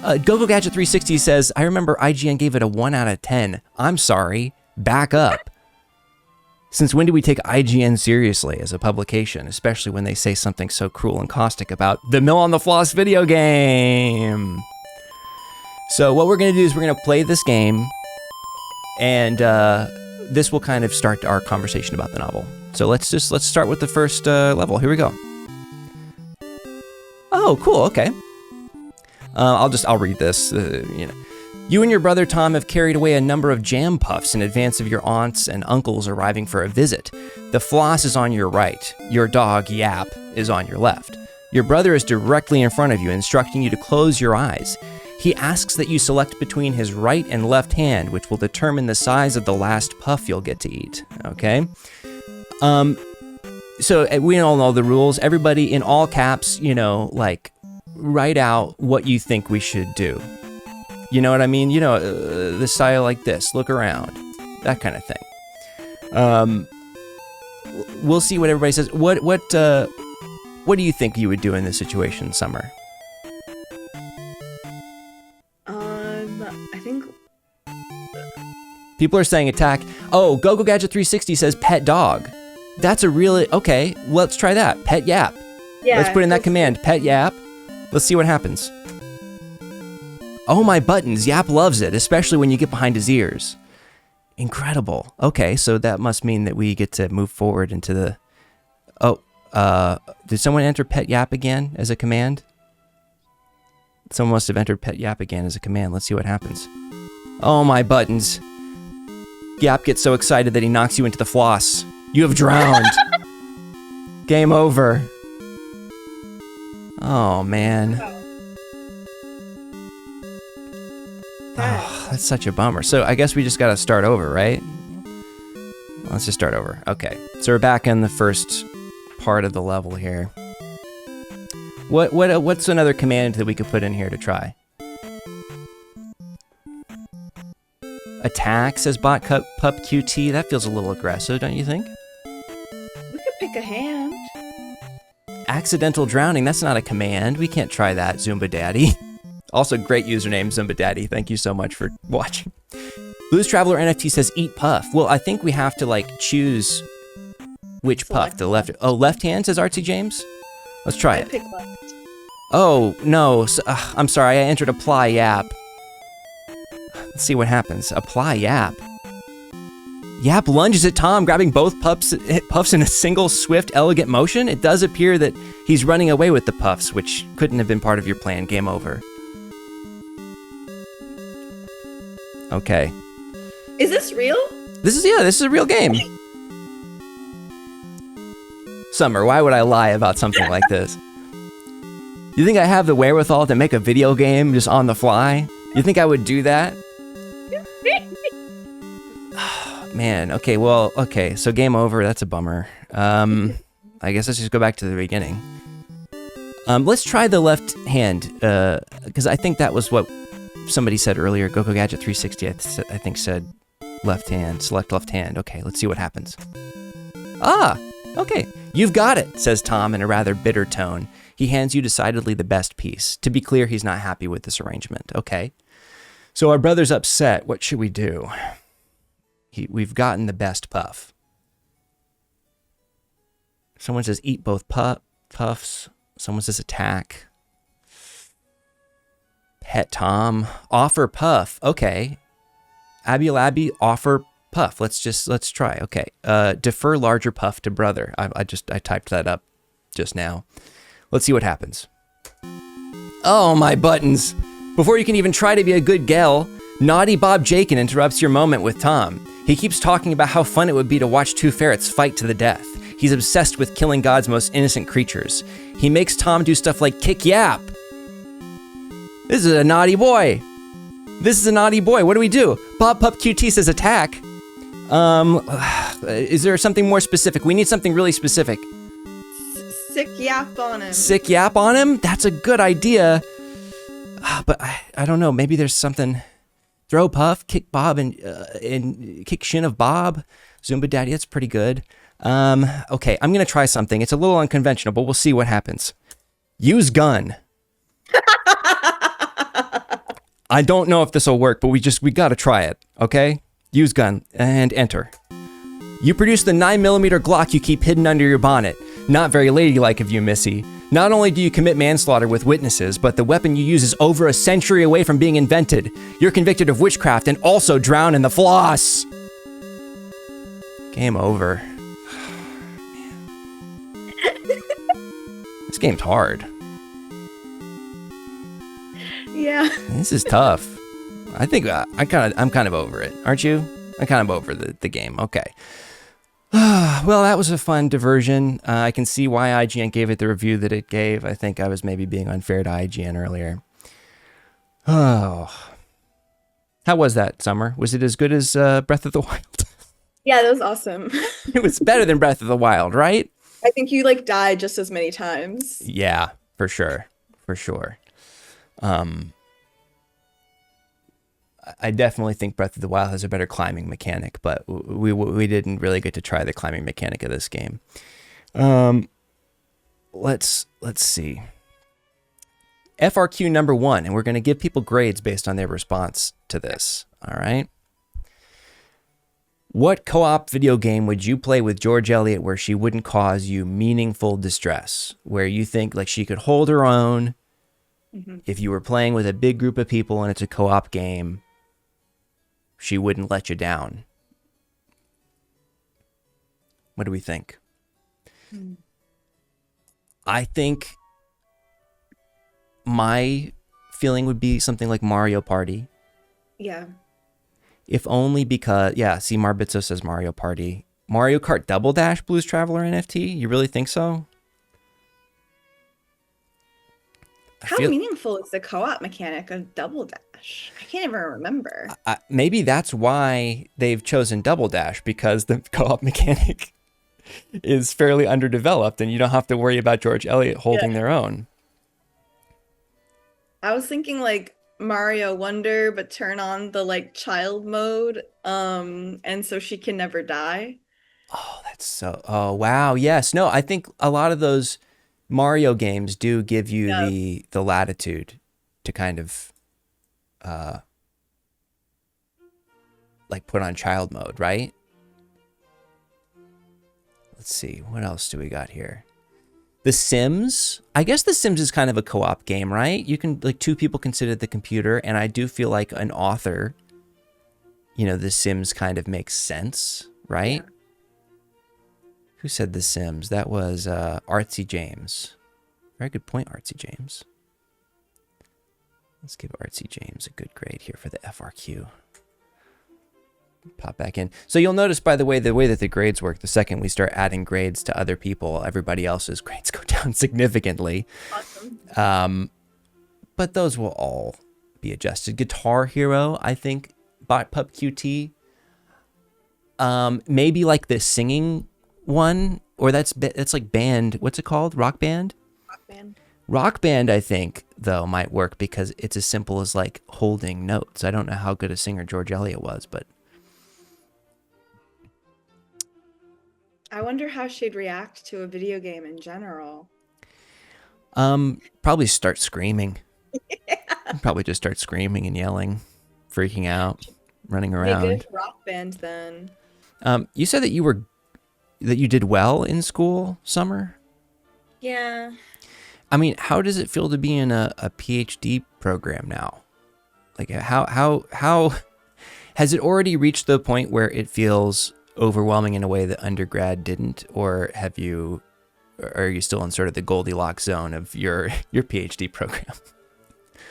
GoGo Gadget 360 says, I remember IGN gave it a 1 out of 10. I'm sorry. Back up. Since when do we take IGN seriously as a publication, especially when they say something so cruel and caustic about the Mill on the Floss video game? So what we're going to do is we're going to play this game, and this will kind of start our conversation about the novel. So let's start with the first level. Here we go. Oh, cool. Okay. I'll read this. You and your brother Tom have carried away a number of jam puffs in advance of your aunts and uncles arriving for a visit. The Floss is on your right. Your dog, Yap, is on your left. Your brother is directly in front of you, instructing you to close your eyes. He asks that you select between his right and left hand, which will determine the size of the last puff you'll get to eat. Okay? So we all know the rules. Everybody in all caps, like, write out what you think we should do. You know what I mean? The style like this. Look around. That kind of thing. We'll see what everybody says. What do you think you would do in this situation, Summer? I think People are saying attack. Oh, Go Gadget 360 says pet dog. That's a really okay. Let's try that. Pet yap. yeah. Let's put in that command. Pet yap. Let's see what happens. Oh my buttons. Yap loves it, especially when you get behind his ears. Incredible. Okay, so that must mean that we get to move forward into the... Oh, did someone enter pet yap again as a command? Someone must have entered pet yap again as a command. Let's see what happens. Oh my buttons. Yap gets so excited that he knocks you into the floss. You have drowned. Game over. Oh, man. Oh, that's such a bummer. So I guess we just got to start over, right? Let's just start over. Okay. So we're back in the first part of the level here. What's another command that we could put in here to try? Attack, says Bot Pup QT. That feels a little aggressive, don't you think? We could pick a hand. Accidental drowning, that's not a command. We can't try that, Zumba Daddy. Also, great username, Zumba Daddy. Thank you so much for watching. Blues Traveler NFT says eat puff. Well, I think we have to, like, choose which puff. The left. Oh, left hand, says Artsy James? Let's try it. Pick left. Oh, no. I'm sorry, I entered apply yap. Let's see what happens. Apply yap. Yap lunges at Tom, grabbing both puffs in a single, swift, elegant motion. It does appear that he's running away with the puffs, which couldn't have been part of your plan. Game over. Okay. Is this real? This is a real game. Summer, why would I lie about something like this? You think I have the wherewithal to make a video game just on the fly? You think I would do that? Man, okay, so game over, that's a bummer. I guess let's just go back to the beginning. Let's try the left hand, because I think that was what somebody said earlier. Goku Gadget 360, I think said left hand, select left hand. Okay, let's see what happens. Ah, okay, you've got it, says Tom in a rather bitter tone. He hands you decidedly the best piece. To be clear, he's not happy with this arrangement. Okay, so our brother's upset. What should we do? We've gotten the best puff. Someone says eat both puffs. Someone says attack. Pet Tom. Offer puff. Okay. Abby, offer puff. Let's try. Okay. Defer larger puff to brother. I typed that up just now. Let's see what happens. Oh, my buttons. Before you can even try to be a good gal, Naughty Bob Jakin interrupts your moment with Tom. He keeps talking about how fun it would be to watch two ferrets fight to the death. He's obsessed with killing God's most innocent creatures. He makes Tom do stuff like kick yap. This is a naughty boy. What do we do? Bob Pup QT says attack. Is there something more specific? We need something really specific. Sick yap on him. Sick yap on him? That's a good idea. But I don't know. Maybe there's something. Throw puff, kick Bob, and kick shin of Bob. Zumba Daddy, that's pretty good. Okay, I'm gonna try something. It's a little unconventional, but we'll see what happens. Use gun. I don't know if this will work, but we gotta try it. Okay, use gun and enter. You produce the 9mm Glock you keep hidden under your bonnet. Not very ladylike of you, Missy. Not only do you commit manslaughter with witnesses, but the weapon you use is over a century away from being invented. You're convicted of witchcraft and also drown in the floss. Game over. This game's hard. Yeah. This is tough. I think I'm kind of over it. Aren't you? I'm kind of over the game. Okay. Well, that was a fun diversion. I can see why IGN gave it the review that it gave. I think I was maybe being unfair to IGN earlier. Oh, how was that, Summer? Was it as good as Breath of the Wild? Yeah, that was awesome. It was better than Breath of the Wild, right? I think you like died just as many times. Yeah, for sure, for sure. Um, I definitely think Breath of the Wild has a better climbing mechanic, but we didn't really get to try the climbing mechanic of this game. Um, let's see. FRQ number 1, and we're going to give people grades based on their response to this. All right. What co-op video game would you play with George Eliot where she wouldn't cause you meaningful distress? Where you think like she could hold her own if you were playing with a big group of people and it's a co-op game, she wouldn't let you down. What do we think? I think my feeling would be something like Mario Party. Yeah. If only because, yeah, see, Marbitzo says Mario Party. Mario Kart Double Dash Blues Traveler NFT? You really think so? How meaningful is the co-op mechanic of Double Dash? I can't even remember. Maybe that's why they've chosen Double Dash, because the co-op mechanic is fairly underdeveloped and you don't have to worry about George Eliot holding their own. I was thinking like Mario Wonder, but turn on the like child mode, and so she can never die. Oh, that's so, oh, wow. Yes. No, I think a lot of those Mario games do give you Yeah. the latitude to kind of like put on child mode, right? Let's see, what else do we got here? The Sims. I guess The Sims is kind of a co-op game, right? You can, like, two people can sit at the computer, and I do feel like an author, you know, The Sims kind of makes sense, right? Yeah. Who said The Sims? That was Artsy James. Very good point, Artsy James. Let's give Artsy James a good grade here for the FRQ. Pop back in. So you'll notice, by the way that the grades work, the second we start adding grades to other people, everybody else's grades go down significantly. Awesome. But those will all be adjusted. Guitar Hero, I think, Bot Pup QT. Maybe like the singing one, or that's like band. What's it called? Rock Band? Rock Band. Rock Band, I think, though, might work because it's as simple as like holding notes. I don't know how good a singer George Eliot was, but I wonder how she'd react to a video game in general. probably start screaming. Probably just start screaming and yelling, freaking out, running Be a around. good rock band then. You said that you did well in school, Summer. Yeah. I mean, how does it feel to be in a PhD program now? Like, how has it already reached the point where it feels overwhelming in a way that undergrad didn't, or are you still in sort of the Goldilocks zone of your PhD program?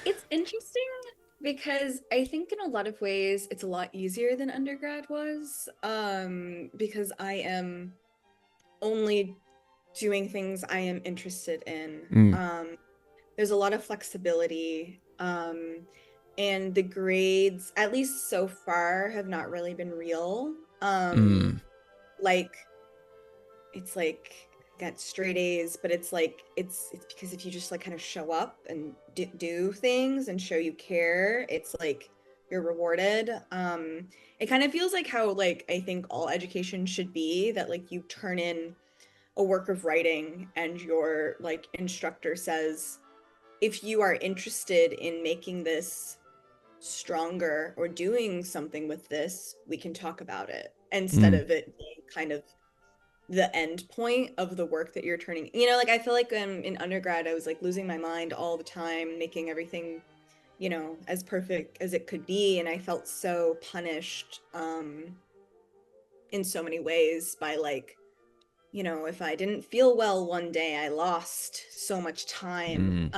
It's interesting because I think in a lot of ways it's a lot easier than undergrad was, because I am only doing things I am interested in. There's a lot of flexibility, and the grades, at least so far, have not really been real. Like it's like got straight A's, but it's like it's because if you just like kind of show up and do things and show you care, it's like you're rewarded. It kind of feels like how like I think all education should be, that like you turn in a work of writing and your like instructor says, if you are interested in making this stronger or doing something with this, we can talk about it, instead of it being kind of the end point of the work that you're turning. You know, like I feel like in undergrad I was like losing my mind all the time, making everything, you know, as perfect as it could be, and I felt so punished in so many ways by like, you know, if I didn't feel well one day, I lost so much time.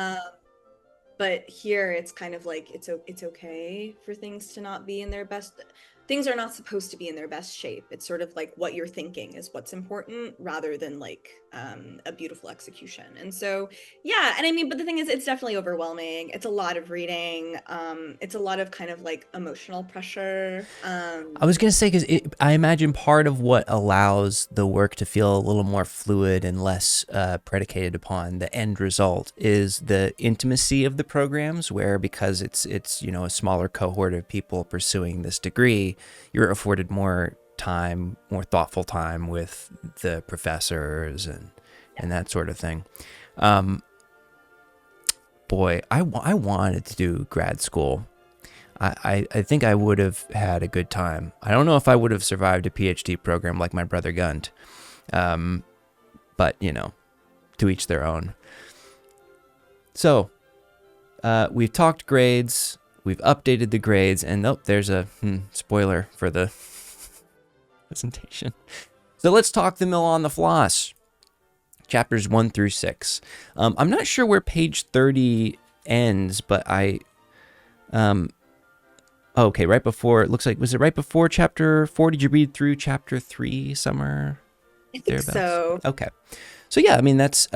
But here it's kind of like it's okay for things to not be in their best. things are not supposed to be in their best shape. It's sort of like what you're thinking is what's important rather than like a beautiful execution. And so, yeah. And I mean, but the thing is, it's definitely overwhelming. It's a lot of reading. It's a lot of kind of like emotional pressure. I was going to say, because I imagine part of what allows the work to feel a little more fluid and less predicated upon the end result is the intimacy of the programs, where because it's you know, a smaller cohort of people pursuing this degree, you're afforded more time, more thoughtful time with the professors and that sort of thing. Boy, I wanted to do grad school. I think I would have had a good time. I don't know if I would have survived a PhD program like my brother Gunt. But, you know, to each their own. So, we've talked grades, we've updated the grades, and there's a spoiler for the presentation. So let's talk the mill on the floss. Chapters 1 through 6. I'm not sure where page 30 ends, but okay, right before, it looks like, was it right before chapter 4? Did you read through chapter 3 somewhere? I think so. Okay. So yeah, I mean, that's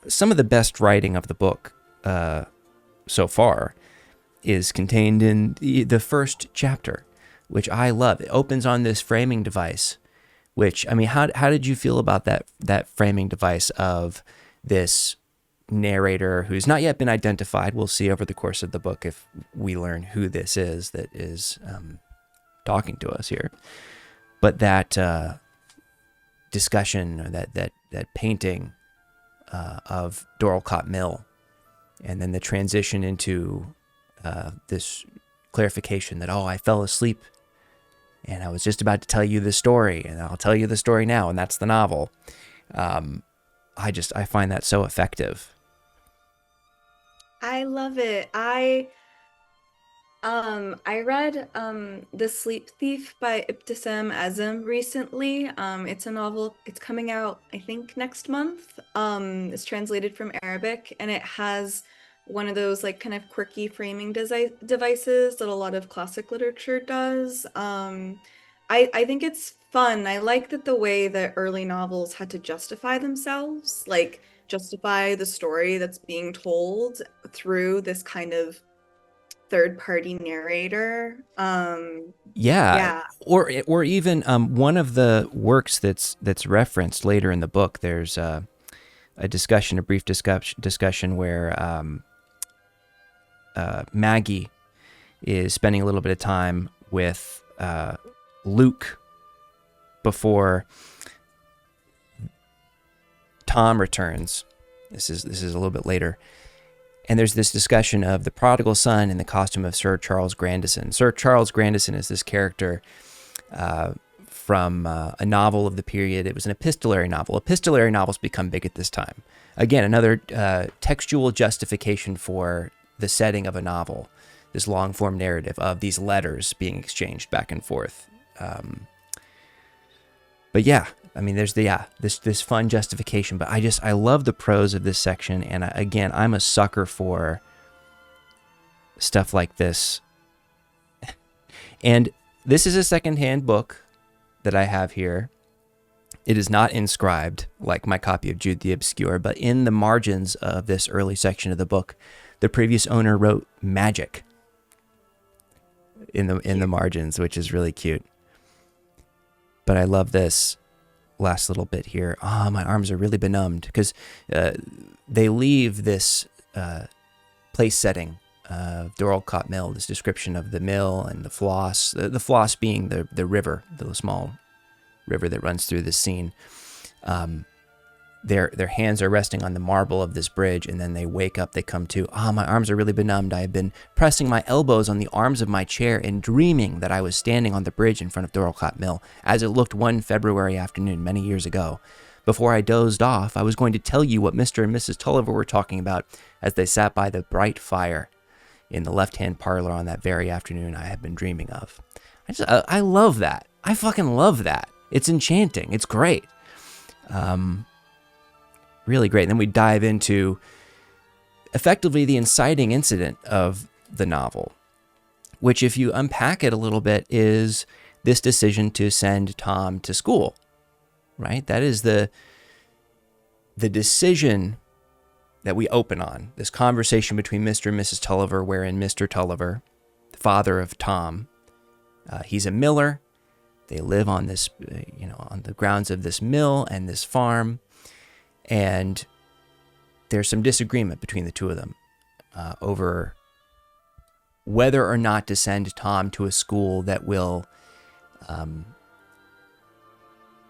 some of the best writing of the book so far is contained in the first chapter, which I love. It opens on this framing device, which, I mean, how did you feel about that framing device of this narrator who's not yet been identified? We'll see over the course of the book if we learn who this is that is talking to us here. But that discussion, or that painting of Doralcott Mill, and then the transition into this clarification that, I fell asleep and I was just about to tell you the story, and I'll tell you the story now, and that's the novel. I find that so effective. I love it. I read The Sleep Thief by Ibtisam Azam recently. It's a novel. It's coming out, I think, next month. It's translated from Arabic, and it has one of those like kind of quirky framing devices that a lot of classic literature does. I think it's fun. I like that the way that early novels had to justify themselves, like justify the story that's being told through this kind of third-party narrator. Yeah. Or even one of the works that's referenced later in the book. There's a brief discussion where Maggie is spending a little bit of time with Luke before Tom returns. This is a little bit later. And there's this discussion of the prodigal son in the costume of Sir Charles Grandison. Sir Charles Grandison is this character from a novel of the period. It was an epistolary novel. Epistolary novels become big at this time. Again, another textual justification for the setting of a novel, this long-form narrative of these letters being exchanged back and forth. But yeah, I mean, there's this fun justification, but I love the prose of this section, and again, I'm a sucker for stuff like this. And this is a secondhand book that I have here. It is not inscribed like my copy of Jude the Obscure, but in the margins of this early section of the book, the previous owner wrote "magic" in the margins, which is really cute. But I love this last little bit here. My arms are really benumbed, because they leave this place setting of Doralcott Mill, this description of the mill and the Floss, the Floss being the river, the small river that runs through this scene. Their hands are resting on the marble of this bridge, and then they wake up, they come to, my arms are really benumbed. I have been pressing my elbows on the arms of my chair and dreaming that I was standing on the bridge in front of Doralcott Mill, as it looked one February afternoon many years ago. Before I dozed off, I was going to tell you what Mr. and Mrs. Tulliver were talking about as they sat by the bright fire in the left-hand parlor on that very afternoon I had been dreaming of. I love that. I fucking love that. It's enchanting. It's great. Really great. And then we dive into effectively the inciting incident of the novel. which if you unpack it a little bit is this decision to send Tom to school, right? That is the decision that we open on, this conversation between Mr. and Mrs. Tulliver, wherein Mr. Tulliver, the father of Tom, he's a miller. They live on this, on the grounds of this mill and this farm, and there's some disagreement between the two of them over whether or not to send Tom to a school that will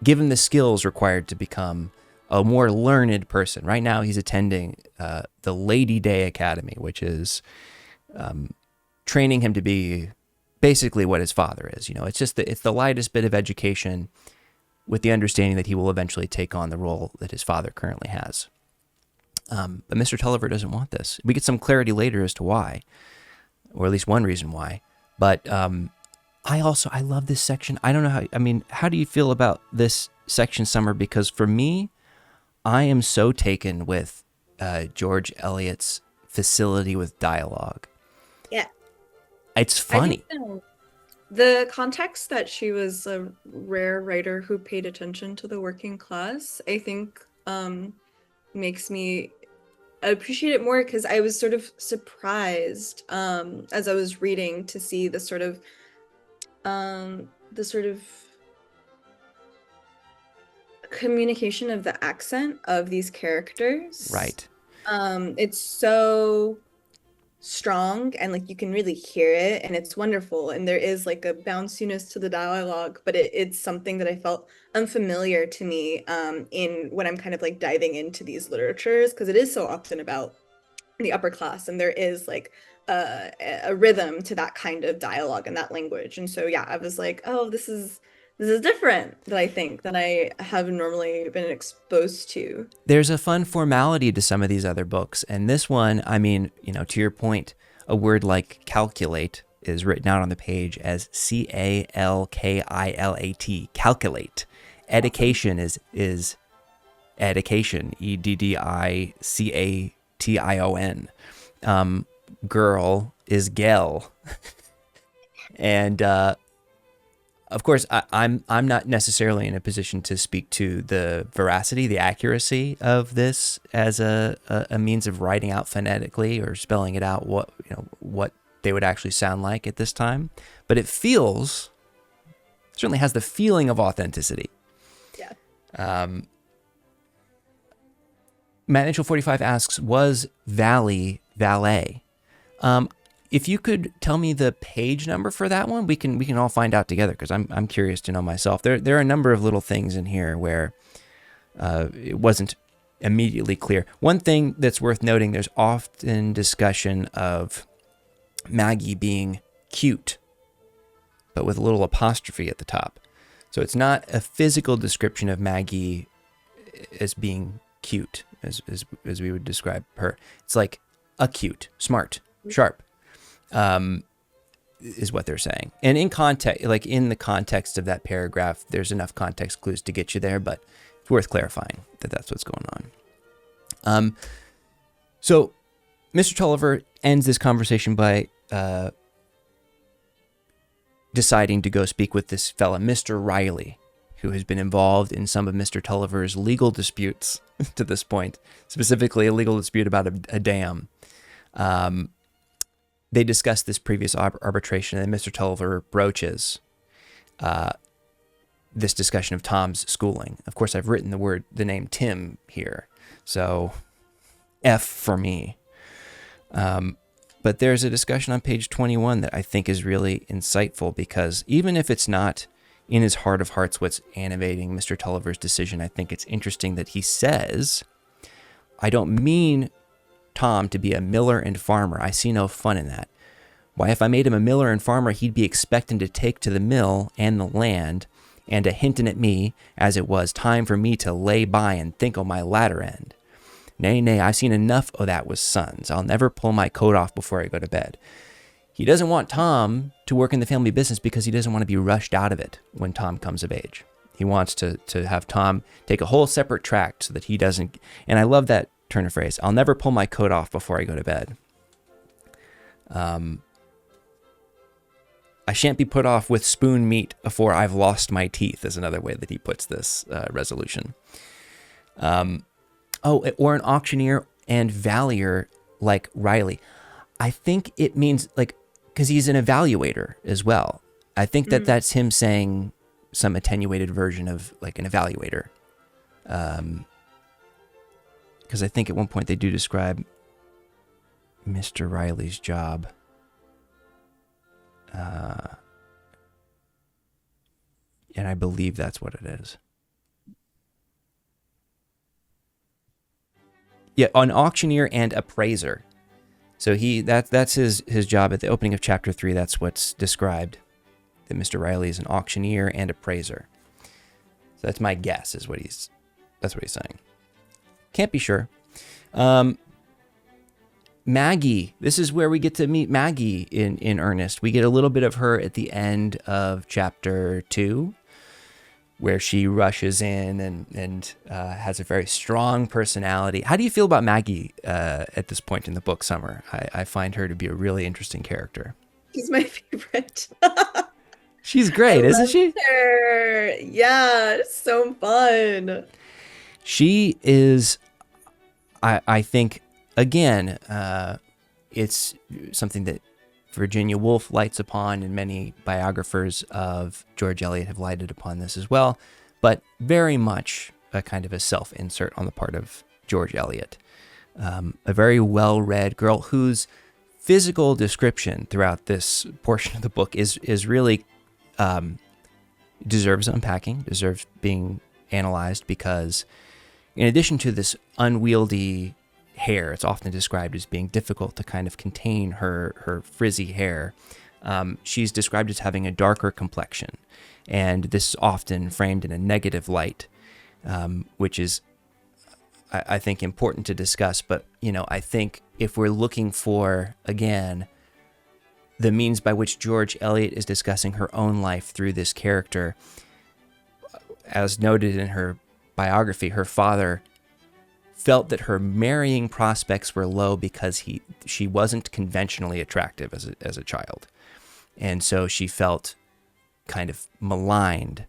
give him the skills required to become a more learned person. Right now, he's attending the Lady Day Academy, which is training him to be basically what his father is. It's the lightest bit of education, with the understanding that he will eventually take on the role that his father currently has. But Mr. Tulliver doesn't want this. We get some clarity later as to why, or at least one reason why. But I love this section. I don't know how do you feel about this section, Summer? Because for me, I am so taken with George Eliot's facility with dialogue. Yeah. It's funny. The context that she was a rare writer who paid attention to the working class, I think makes me appreciate it more, because I was sort of surprised as I was reading to see the sort of communication of the accent of these characters. Right. It's so strong, and like you can really hear it, and it's wonderful, and there is like a bounciness to the dialogue, but it's something that I felt unfamiliar to me in when I'm kind of like diving into these literatures, because it is so often about the upper class, and there is like a rhythm to that kind of dialogue and that language. And so I was like, oh, this is different than I have normally been exposed to. There's a fun formality to some of these other books. And this one, to your point, a word like calculate is written out on the page as C-A-L-K-I-L-A-T, calculate. Education is education, E-D-D-I-C-A-T-I-O-N. Girl is gel. And of course, I'm not necessarily in a position to speak to the veracity, the accuracy of this as a means of writing out phonetically or spelling it out what they would actually sound like at this time. But it certainly has the feeling of authenticity. Yeah. Matt Mitchell 45 asks, was Valley valet? If you could tell me the page number for that one, we can all find out together, because I'm curious to know myself. There are a number of little things in here where it wasn't immediately clear. One thing that's worth noting, there's often discussion of Maggie being cute, but with a little apostrophe at the top. So it's not a physical description of Maggie as being cute, as we would describe her. It's like acute, smart, sharp. Is what they're saying. And in context, like in the context of that paragraph, there's enough context clues to get you there, but it's worth clarifying that that's what's going on. So Mr. Tulliver ends this conversation by deciding to go speak with this fella, Mr. Riley, who has been involved in some of Mr. Tulliver's legal disputes to this point, specifically a legal dispute about a dam. They discussed this previous arbitration, and Mr. Tulliver broaches this discussion of Tom's schooling. Of course, I've written the name Tim here, so F for me. But there's a discussion on page 21 that I think is really insightful, because even if it's not in his heart of hearts what's animating Mr. Tulliver's decision, I think it's interesting that he says, I don't mean Tom to be a miller and farmer. I see no fun in that. Why, if I made him a miller and farmer, he'd be expecting to take to the mill and the land, and a hinting at me, as it was time for me to lay by and think o' my latter end. Nay, I've seen enough o' that with sons. I'll never pull my coat off before I go to bed. He doesn't want Tom to work in the family business because he doesn't want to be rushed out of it when Tom comes of age. He wants to have Tom take a whole separate track so that he doesn't, and I love that turn of phrase, I'll never pull my coat off before I go to bed. I shan't be put off with spoon meat afore I've lost my teeth is another way that he puts this resolution. Or an auctioneer and valuer like Riley. I think it means like, because he's an evaluator as well. I think that that's him saying some attenuated version of like an evaluator. Because I think at one point they do describe Mr. Riley's job. And I believe that's what it is. Yeah, an auctioneer and appraiser. So that's his job at the opening of chapter 3. That's what's described. That Mr. Riley is an auctioneer and appraiser. So that's my guess. That's what he's saying. Can't be sure. Maggie. This is where we get to meet Maggie in earnest. We get a little bit of her at the end of chapter 2, where she rushes in and has a very strong personality. How do you feel about Maggie at this point in the book, Summer? I find her to be a really interesting character. She's my favorite. She's great, isn't she? Her. Yeah, so fun. She is, I think, again, it's something that Virginia Woolf lights upon, and many biographers of George Eliot have lighted upon this as well, but very much a kind of a self-insert on the part of George Eliot. A very well-read girl whose physical description throughout this portion of the book is really deserves unpacking, deserves being analyzed, because in addition to this unwieldy hair, it's often described as being difficult to kind of contain her frizzy hair. She's described as having a darker complexion, and this is often framed in a negative light, which is, I think, important to discuss. But, I think if we're looking for, again, the means by which George Eliot is discussing her own life through this character, as noted in her biography, her father felt that her marrying prospects were low because she wasn't conventionally attractive as a child. And so she felt kind of maligned.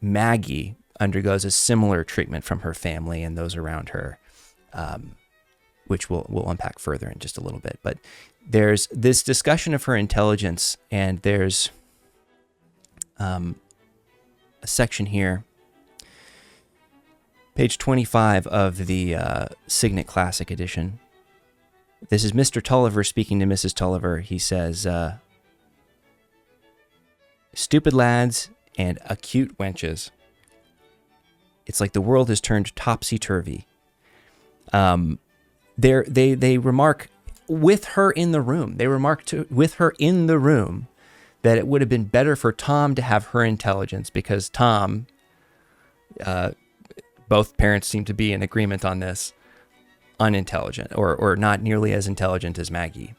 Maggie undergoes a similar treatment from her family and those around her, which we'll unpack further in just a little bit. But there's this discussion of her intelligence, and there's a section here, page 25 of the Signet Classic Edition. This is Mr. Tulliver speaking to Mrs. Tulliver. He says, "Stupid lads and acute wenches. It's like the world has turned topsy-turvy." They remark with her in the room. They remark with her in the room that it would have been better for Tom to have her intelligence, because Tom, both parents seem to be in agreement on this, unintelligent or not nearly as intelligent as Maggie.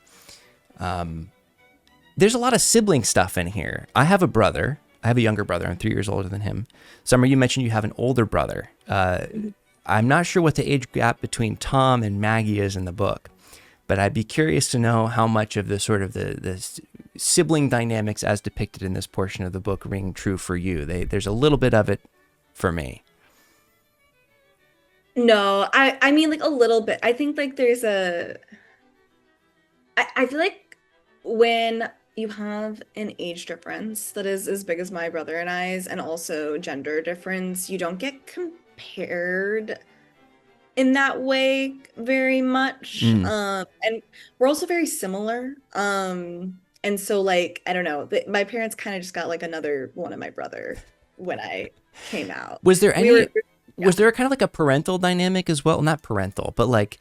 There's a lot of sibling stuff in here. I have a brother. I have a younger brother. I'm 3 years older than him. Summer, you mentioned you have an older brother. I'm not sure what the age gap between Tom and Maggie is in the book, but I'd be curious to know how much of the sort of the sibling dynamics as depicted in this portion of the book ring true for you. There's a little bit of it for me. No, I mean, like, a little bit. I think, like, there's I feel like when you have an age difference that is as big as my brother and I's, and also gender difference, you don't get compared in that way very much. And we're also very similar. And so, like, I don't know, my parents kind of just got like another one of my brother when I came out. Was there was there kind of like a parental dynamic as well? Not parental, but like,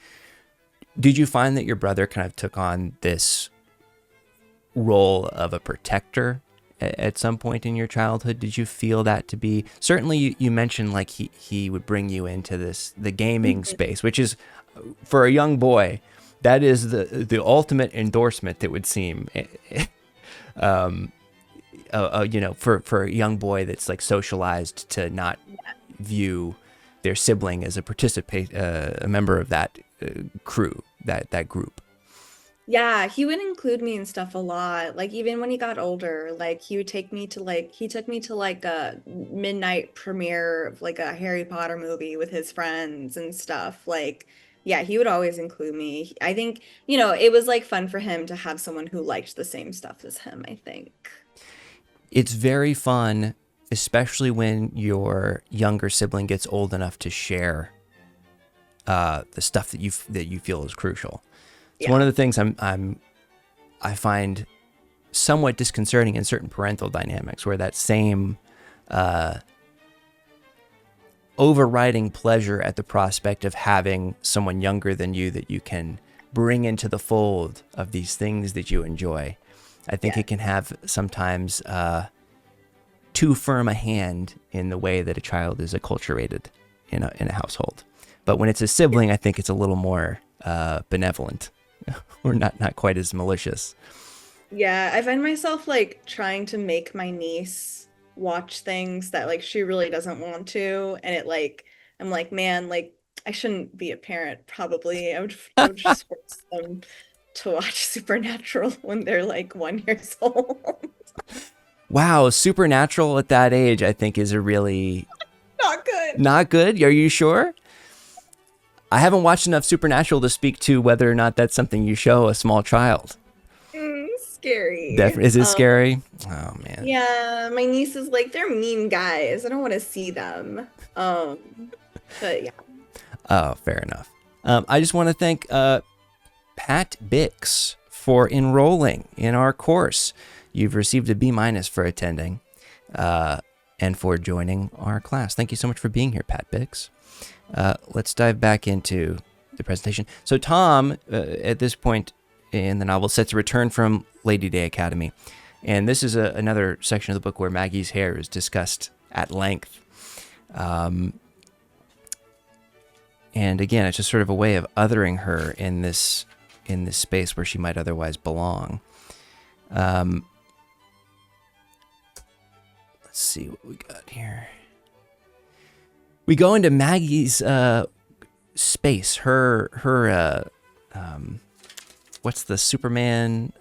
did you find that your brother kind of took on this role of a protector at some point in your childhood? Did you feel that to be, certainly you mentioned like he would bring you into the gaming space, which is, for a young boy, that is the ultimate endorsement, it would seem. For a young boy that's like socialized to not view their sibling as a member of that crew, that group. Yeah, he would include me in stuff a lot. Like even when he got older, like he would take me to like he took me to like a midnight premiere of like a Harry Potter movie with his friends and stuff. Like yeah, he would always include me. I think, it was like fun for him to have someone who liked the same stuff as him, I think. It's very fun, especially when your younger sibling gets old enough to share the stuff that you feel is crucial. It's one Yeah. of the things I find somewhat disconcerting in certain parental dynamics, where that same overriding pleasure at the prospect of having someone younger than you that you can bring into the fold of these things that you enjoy. I think Yeah. it can have sometimes too firm a hand in the way that a child is acculturated in a household. But when it's a sibling, I think it's a little more benevolent, or not quite as malicious. Yeah, I find myself like trying to make my niece watch things that like she really doesn't want to, and it like I'm like, man, like I shouldn't be a parent probably. I would just force them to watch Supernatural when they're like 1 years old. Wow, Supernatural at that age, I think, is a really Not good. not good. Are you sure? I haven't watched enough Supernatural to speak to whether or not that's something you show a small child. Scary. Is it scary? Oh man. Yeah, my niece is like, they're mean guys. I don't want to see them. But yeah. Oh, fair enough. I just want to thank Pat Bix for enrolling in our course. You've received a B- for attending and for joining our class. Thank you so much for being here, Pat Bix. Let's dive back into the presentation. So Tom, at this point in the novel, sets a return from Lady Day Academy. And this is another section of the book where Maggie's hair is discussed at length. And again, it's just sort of a way of othering her in this space where she might otherwise belong. Let's see what we got here. We go into Maggie's space. Her what's the Superman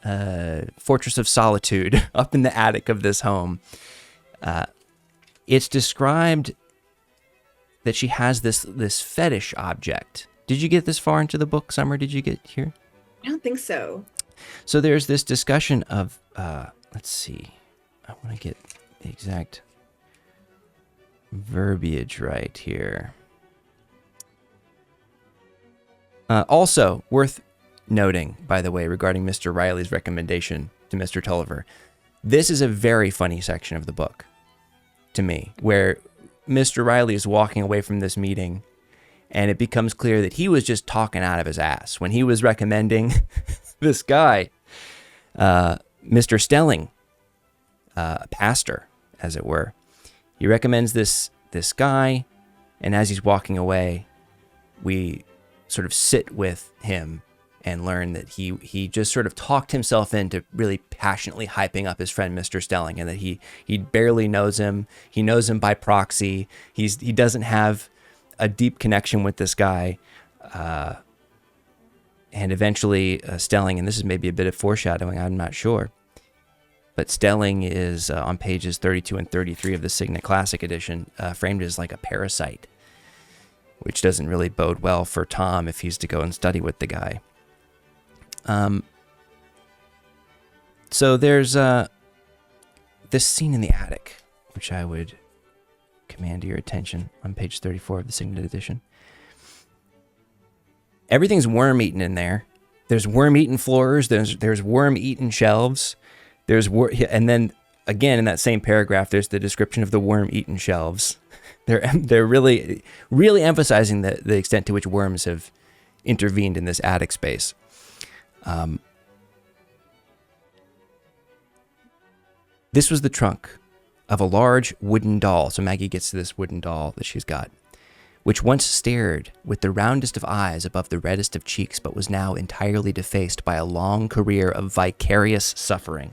Fortress of Solitude up in the attic of this home. It's described that she has this fetish object. Did you get this far into the book, Summer? Did you get here? I don't think so. So there's this discussion of, let's see, I want to get the exact verbiage right here. Also, worth noting, by the way, regarding Mr. Riley's recommendation to Mr. Tulliver, this is a very funny section of the book, to me, where Mr. Riley is walking away from this meeting, and it becomes clear that he was just talking out of his ass when he was recommending this guy, Mr. Stelling, a pastor, as it were. He recommends this guy, and as he's walking away, we sort of sit with him and learn that he just sort of talked himself into really passionately hyping up his friend Mr. Stelling, and that he barely knows him. He knows him by proxy. He doesn't have a deep connection with this guy. And eventually Stelling, and this is maybe a bit of foreshadowing, I'm not sure, but Stelling is on pages 32 and 33 of the Signet Classic Edition, framed as like a parasite, which doesn't really bode well for Tom if he's to go and study with the guy. So there's this scene in the attic, which I would command your attention on page 34 of the Signet Edition. Everything's worm-eaten in there. There's worm-eaten floors. There's worm-eaten shelves. And then again in that same paragraph, there's the description of the worm-eaten shelves. They're really emphasizing the extent to which worms have intervened in this attic space. This was the trunk of a large wooden doll. So Maggie gets to this wooden doll that she's got, which once stared with the roundest of eyes above the reddest of cheeks, but was now entirely defaced by a long career of vicarious suffering.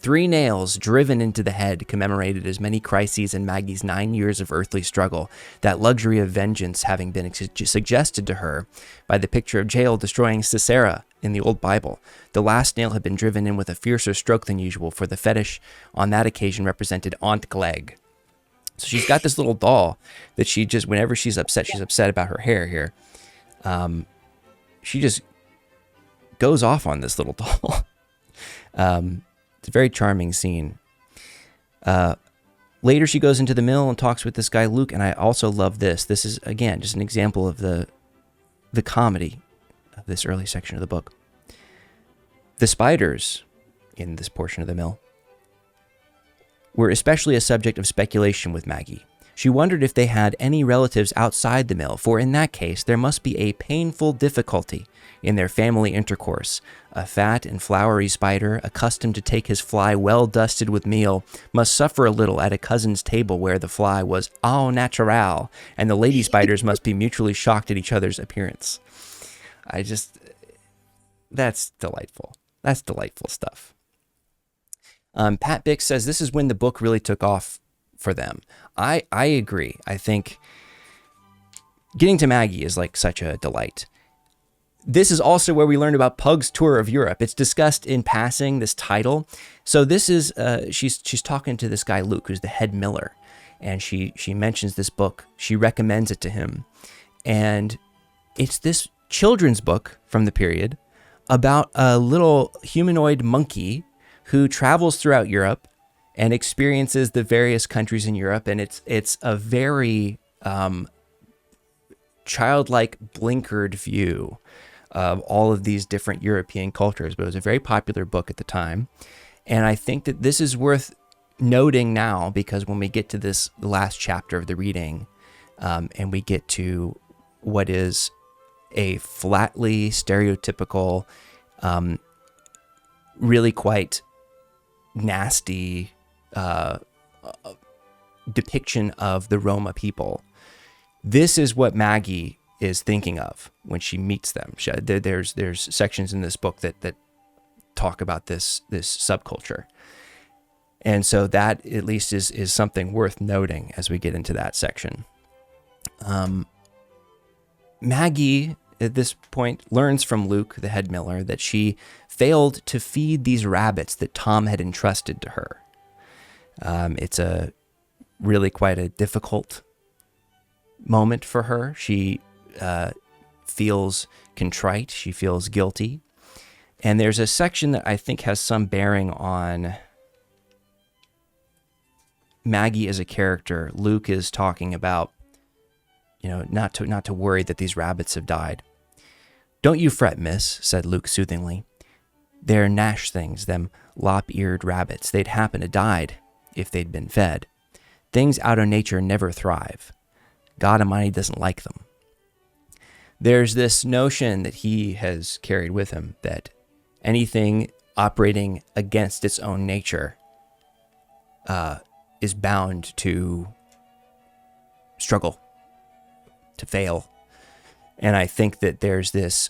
3 nails driven into the head commemorated as many crises in Maggie's 9 years of earthly struggle, that luxury of vengeance having been suggested to her by the picture of Jael destroying Sisera in the Old Bible. The last nail had been driven in with a fiercer stroke than usual, for the fetish on that occasion represented Aunt Glegg. So she's got this little doll that she just, whenever she's upset about her hair here, she just goes off on this little doll. It's a very charming scene. Later, she goes into the mill and talks with this guy, Luke, and I also love this. This is, again, just an example of the comedy of this early section of the book. The spiders in this portion of the mill were especially a subject of speculation with Maggie. She wondered if they had any relatives outside the mill, for in that case, there must be a painful difficulty in their family intercourse. A fat and floury spider, accustomed to take his fly well dusted with meal, must suffer a little at a cousin's table where the fly was au naturel, and the lady spiders must be mutually shocked at each other's appearance. That's delightful. That's delightful stuff. Pat Bix says this is when the book really took off for them. I agree. I think getting to Maggie is like such a delight. This is also where we learned about Pug's tour of Europe. It's discussed in passing, this title. So this is, she's talking to this guy, Luke, who's the head miller. And she mentions this book. She recommends it to him. And it's this children's book from the period about a little humanoid monkey who travels throughout Europe and experiences the various countries in Europe. And it's a very childlike, blinkered view of all of these different European cultures. But it was a very popular book at the time. And I think that this is worth noting now, because when we get to this last chapter of the reading, and we get to what is a flatly stereotypical, really quite nasty depiction of the Roma people. This is what Maggie is thinking of when she meets them. There's sections in this book that talk about this subculture. And so that at least is something worth noting as we get into that section. Maggie, at this point, learns from Luke, the head miller, that she failed to feed these rabbits that Tom had entrusted to her. It's a really quite a difficult moment for her. She feels contrite. She feels guilty. And there's a section that I think has some bearing on Maggie as a character. Luke is talking about, not to worry that these rabbits have died. "Don't you fret, miss," said Luke soothingly. "They're Nash things, them lop-eared rabbits. They'd happen to died if they'd been fed. Things out of nature never thrive. God Almighty doesn't like them." There's this notion that he has carried with him that anything operating against its own nature is bound to struggle, to fail. And I think that there's this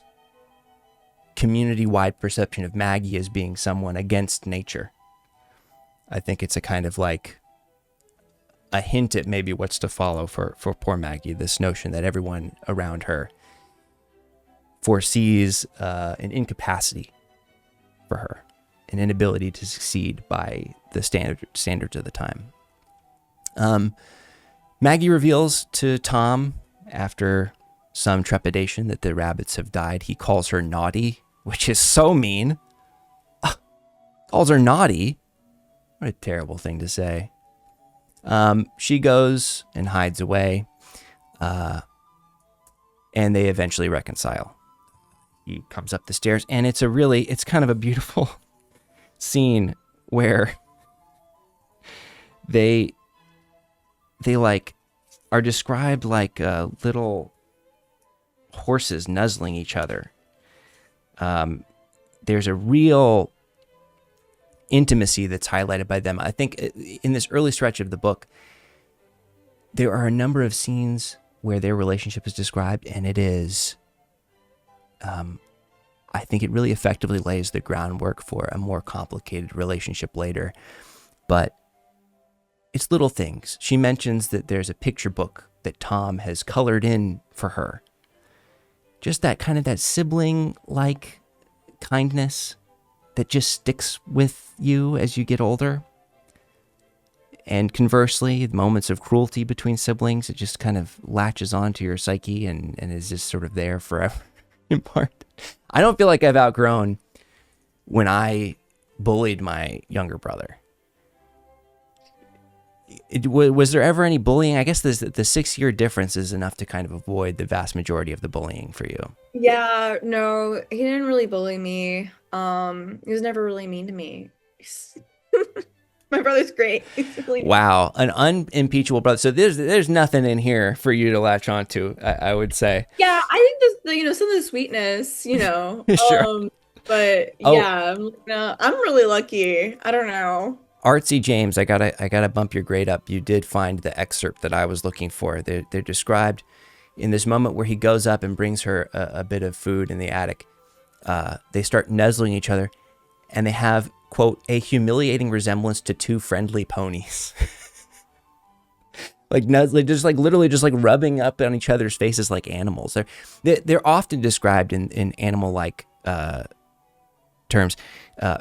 community-wide perception of Maggie as being someone against nature. I think it's a kind of like a hint at maybe what's to follow for poor Maggie, this notion that everyone around her foresees an incapacity for her, an inability to succeed by the standards of the time. Maggie reveals to Tom, after some trepidation, that the rabbits have died. He calls her naughty, which is so mean. Calls her naughty. What a terrible thing to say. She goes and hides away, and they eventually reconcile. He comes up the stairs, and it's kind of a beautiful scene where they like are described like little horses nuzzling each other. There's a real intimacy that's highlighted by them. I think in this early stretch of the book, there are a number of scenes where their relationship is described, and it is, I think it really effectively lays the groundwork for a more complicated relationship later. But it's little things. She mentions that there's a picture book that Tom has colored in for her. Just that kind of that sibling-like kindness that just sticks with you as you get older. And conversely, the moments of cruelty between siblings, it just kind of latches onto your psyche and is just sort of there forever in part. I don't feel like I've outgrown when I bullied my younger brother. Was there ever any bullying? I guess the 6-year difference is enough to kind of avoid the vast majority of the bullying for you. Yeah, no, he didn't really bully me. He was never really mean to me. My brother's great. Wow, an unimpeachable brother. So there's nothing in here for you to latch onto, I would say. Yeah, I think there's some of the sweetness, Sure. But yeah, I'm really lucky. I don't know. Artsy James, I gotta bump your grade up. You did find the excerpt that I was looking for. They're described in this moment where he goes up and brings her a bit of food in the attic. They start nuzzling each other, and they have, quote, a humiliating resemblance to two friendly ponies. Literally rubbing up on each other's faces like animals. They're often described in animal-like terms.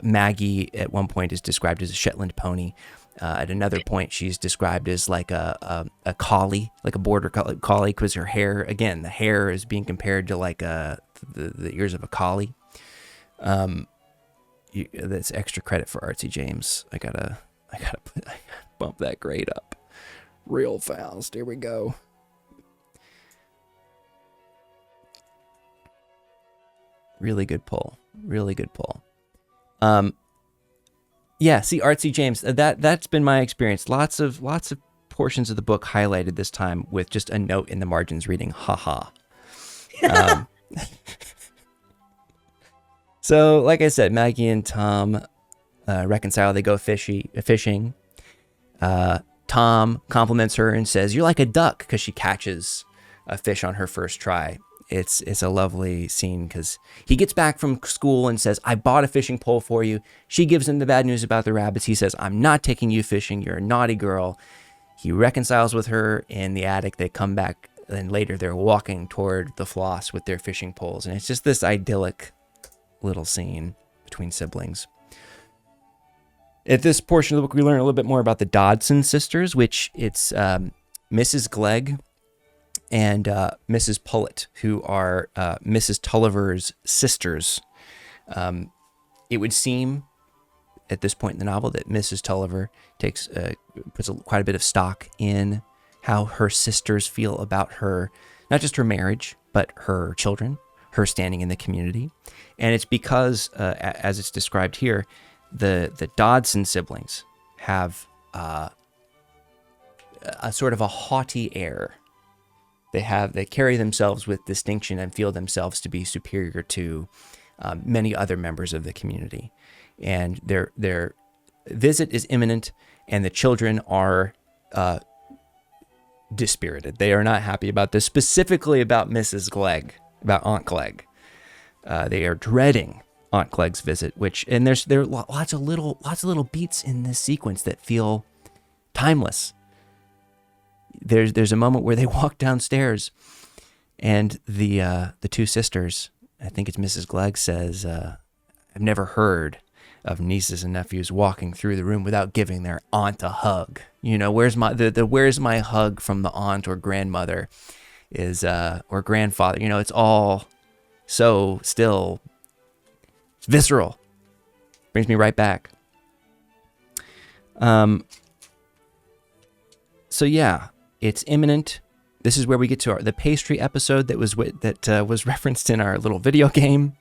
Maggie at one point is described as a Shetland pony. At another point, she's described as like a collie, like a border collie, because her hair, again, the hair is being compared to like the ears of a collie. That's extra credit for Artsy James. I gotta bump that grade up real fast. Here we go. Really good pull. Really good pull. Yeah, see, Artsy James, that's been my experience. Lots of portions of the book highlighted this time with just a note in the margins reading, haha. So, like I said, Maggie and Tom reconcile. They go fishing. Tom compliments her and says, "You're like a duck," because she catches a fish on her first try. It's a lovely scene because he gets back from school and says, "I bought a fishing pole for you." She gives him the bad news about the rabbits. He says, "I'm not taking you fishing. You're a naughty girl." He reconciles with her in the attic. They come back, and later they're walking toward the Floss with their fishing poles. And it's just this idyllic little scene between siblings. At this portion of the book, we learn a little bit more about the Dodson sisters, which it's Mrs. Glegg and Mrs. Pullet, who are Mrs. Tulliver's sisters. It would seem at this point in the novel that Mrs. Tulliver puts quite a bit of stock in how her sisters feel about her, not just her marriage, but her children, her standing in the community. And it's because, as it's described here, the Dodson siblings have a sort of a haughty air. They carry themselves with distinction and feel themselves to be superior to many other members of the community. And their visit is imminent, and the children are dispirited. They are not happy about this, specifically about Mrs. Glegg, about Aunt Glegg. They are dreading Aunt Glegg's visit, and there are lots of little beats in this sequence that feel timeless. There's a moment where they walk downstairs, and the two sisters, I think it's Mrs. Glegg, says, "I've never heard of nieces and nephews walking through the room without giving their aunt a hug. Where's my hug from the aunt or grandmother or grandfather? It's all so still, it's visceral. Brings me right back." So yeah, it's imminent. This is where we get to the pastry episode that was referenced in our little video game.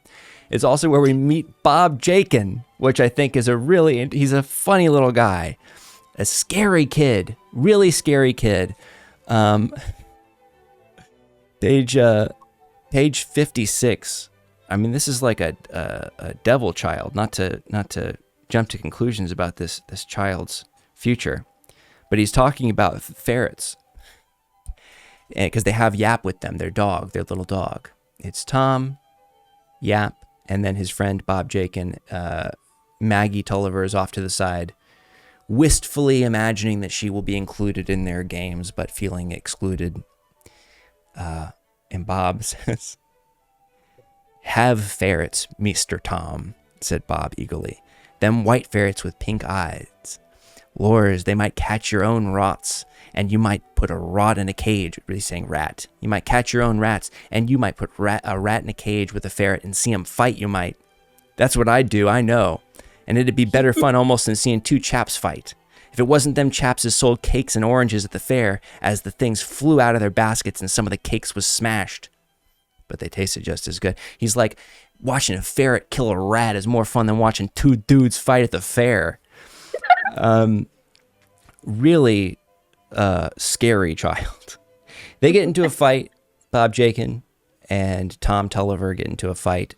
It's also where we meet Bob Jakin, which I think is he's a funny little guy, a scary kid, really scary kid. Page 56. I mean, this is like a devil child. Not to jump to conclusions about this child's future, but he's talking about ferrets, and because they have Yap with them, their little dog. It's Tom, Yap, And then his friend Bob Jakin, Maggie Tulliver, is off to the side, wistfully imagining that she will be included in their games, but feeling excluded. And Bob says, "Have ferrets, Mr. Tom," said Bob eagerly. "Them white ferrets with pink eyes. Lors, they might catch your own rots, and you might put a rot in a cage." Really saying rat. "You might catch your own rats, and you might put a rat in a cage with a ferret and see 'em fight, you might. That's what I'd do, I know. And it'd be better fun almost than seeing two chaps fight. If it wasn't them chaps as sold cakes and oranges at the fair, as the things flew out of their baskets and some of the cakes was smashed. But they tasted just as good." He's like, watching a ferret kill a rat is more fun than watching two dudes fight at the fair. Really scary child. They get into a fight. Bob Jakin and Tom Tulliver get into a fight.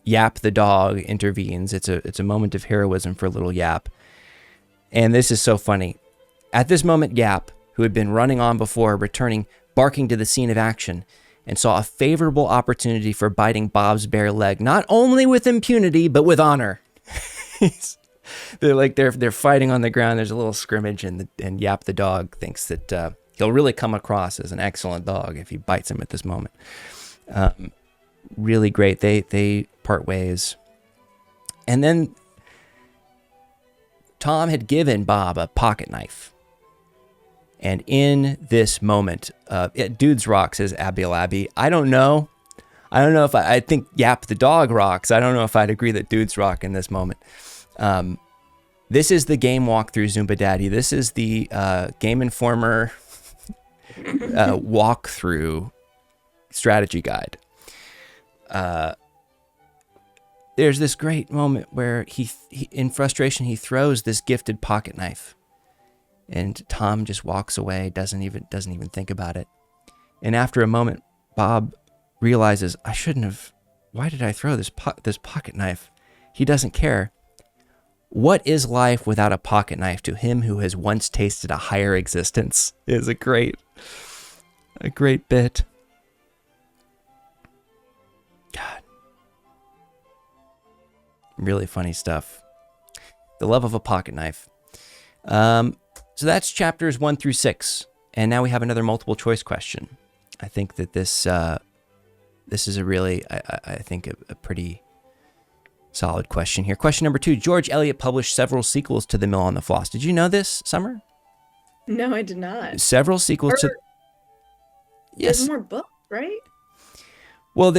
Yap the dog intervenes. It's a moment of heroism for little Yap. And this is so funny. At this moment, Yap, who had been running on before, returning, barking to the scene of action, and saw a favorable opportunity for biting Bob's bare leg, not only with impunity, but with honor. They're fighting on the ground. There's a little scrimmage, and Yap the dog thinks that he'll really come across as an excellent dog if he bites him at this moment. Really great. They part ways. And then Tom had given Bob a pocket knife. And in this moment, dudes rock, says Abiel Abbey. I don't know if I think Yap the dog rocks. I don't know if I'd agree that dudes rock in this moment. This is the game walkthrough Zumba Daddy. This is the Game Informer walkthrough strategy guide. There's this great moment where he in frustration, he throws this gifted pocket knife. And Tom just walks away, doesn't even think about it. And after a moment, Bob realizes, I shouldn't have. Why did I throw this pocket knife? He doesn't care. What is life without a pocket knife to him who has once tasted a higher existence? Is a great bit. God, really funny stuff. The love of a pocket knife. So that's chapters 1 through 6. And now we have another multiple choice question. I think that this is a really, I think, a pretty solid question here. Question number 2. George Eliot published several sequels to The Mill on the Floss. Did you know this, Summer? No, I did not. Several sequels to... Yes. There's more books, right? Well,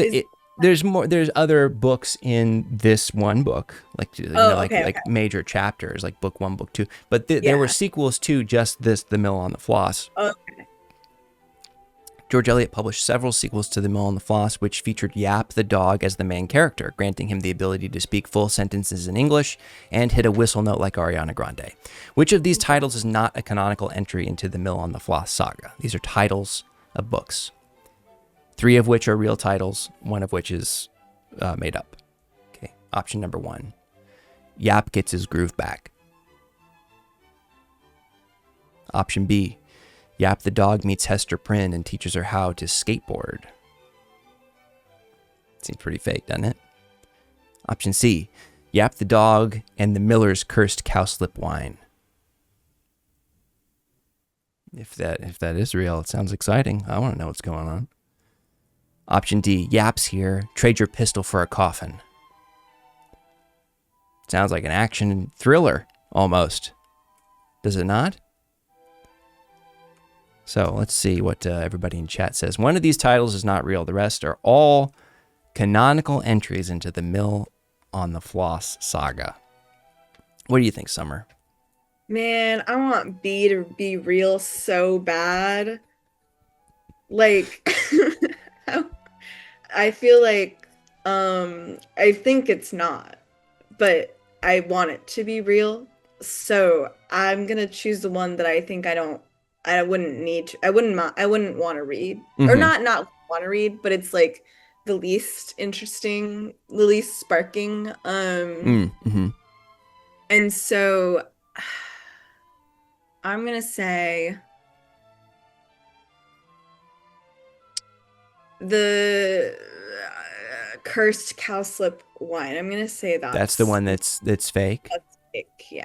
there's more. There's other books in this one book, like like major chapters, like book 1, book 2. But there were sequels to just this, The Mill on the Floss. Okay. George Eliot published several sequels to The Mill on the Floss, which featured Yap the dog as the main character, granting him the ability to speak full sentences in English and hit a whistle note like Ariana Grande. Which of these titles is not a canonical entry into the Mill on the Floss saga? These are titles of books. 3 of which are real titles, 1 of which is made up. Okay. Option number 1. Yap gets his groove back. Option B. Yap the dog meets Hester Prynne and teaches her how to skateboard. Seems pretty fake, doesn't it? Option C. Yap the dog and the miller's cursed cowslip wine. If that is real, it sounds exciting. I want to know what's going on. Option D. Yap's here. Trade your pistol for a coffin. Sounds like an action thriller, almost. Does it not? So let's see what everybody in chat says. One of these titles is not real. The rest are all canonical entries into the Mill on the Floss saga. What do you think, Summer? Man, I want B to be real so bad. Like, I feel like, I think it's not, but I want it to be real. So I'm gonna choose the one that I think I wouldn't want to read, or not want to read, but it's like the least interesting, the least sparking. And so I'm gonna say the cursed cowslip wine. I'm gonna say That's the one that's fake. that's fake, yeah.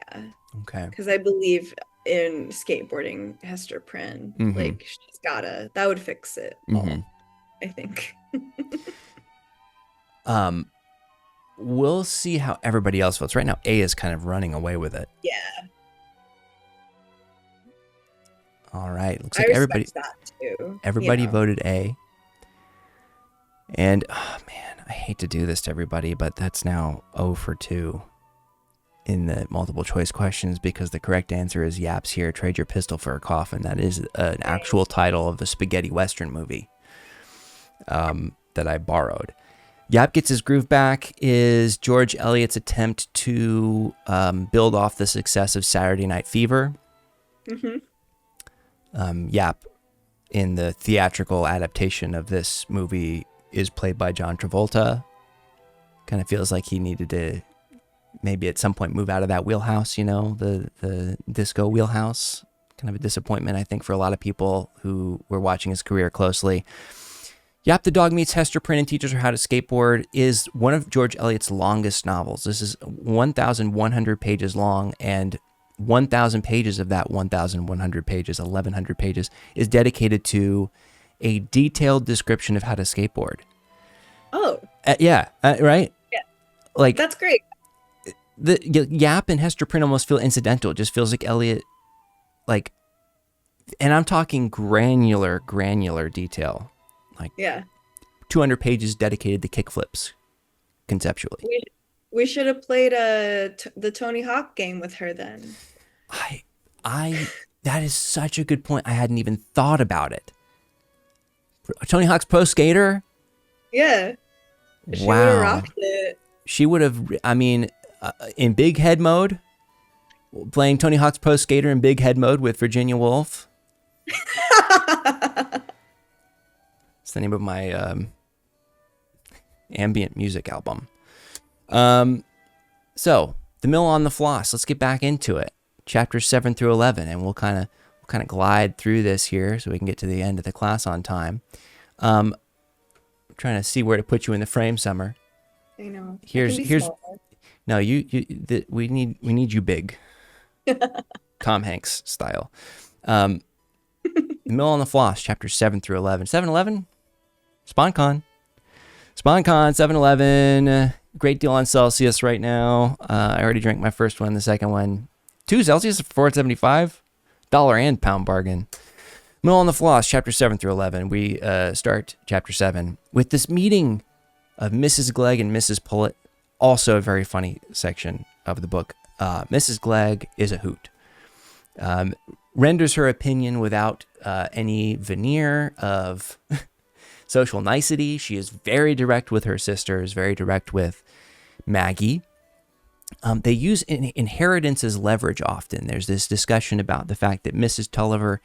Okay. Because I believe in skateboarding, Hester Prynne, like she's gotta, that would fix it all, I think. We'll see how everybody else votes. Right now, A is kind of running away with it. Yeah. All right. Looks I like respect that too. everybody voted A. And, oh man, I hate to do this to everybody, but that's now 0 for 2 in the multiple choice questions because the correct answer is Yaps Here, Trade Your Pistol for a Coffin. That is an actual title of a spaghetti western movie that I borrowed. Yap Gets His Groove Back is George Eliot's attempt to build off the success of Saturday Night Fever. Yap, in the theatrical adaptation of this movie, is played by John Travolta. Kind of feels like he needed to maybe at some point move out of that wheelhouse, you know, the disco wheelhouse. Kind of a disappointment, I think, for a lot of people who were watching his career closely. Yap the Dog Meets Hester Prynne and Teaches Her How to Skateboard is one of George Eliot's longest novels. This is 1,100 pages long, and 1,000 pages of that 1,100 pages, 1,100 pages, is dedicated to a detailed description of how to skateboard. Oh. Right? Yeah. Like, that's great. The Yap and Hester Prynne almost feel incidental. It just feels like Eliot, like, and I'm talking granular detail. Like, 200 pages dedicated to kickflips, conceptually. We should have played the Tony Hawk game with her then. That is such a good point. I hadn't even thought about it. Tony Hawk's Pro Skater? Yeah. She would have rocked it. She would have, I mean, in big head mode, playing Tony Hawk's Pro Skater in big head mode with Virginia Woolf. It's the name of my ambient music album. So, The Mill on the Floss. Let's get back into it. Chapters 7 through 11, and we'll kind of glide through this here so we can get to the end of the class on time. I'm trying to see where to put you in the frame, Summer. I know. Here's no, we need you big. Tom Hanks style. The Mill on the Floss, chapters 7 through 11. 7-Eleven? SpawnCon 7-Eleven. Great deal on Celsius right now. I already drank my first one. The second one, 2 Celsius for $4.75. Dollar and pound bargain. Mill on the Floss, chapter 7 through 11. We start chapter 7 with this meeting of Mrs. Glegg and Mrs. Pullet. Also a very funny section of the book. Mrs. Glegg is a hoot. Renders her opinion without any veneer of social nicety. She is very direct with her sisters, very direct with Maggie. They use inheritance as leverage often. There's this discussion about the fact that Mrs. Tulliver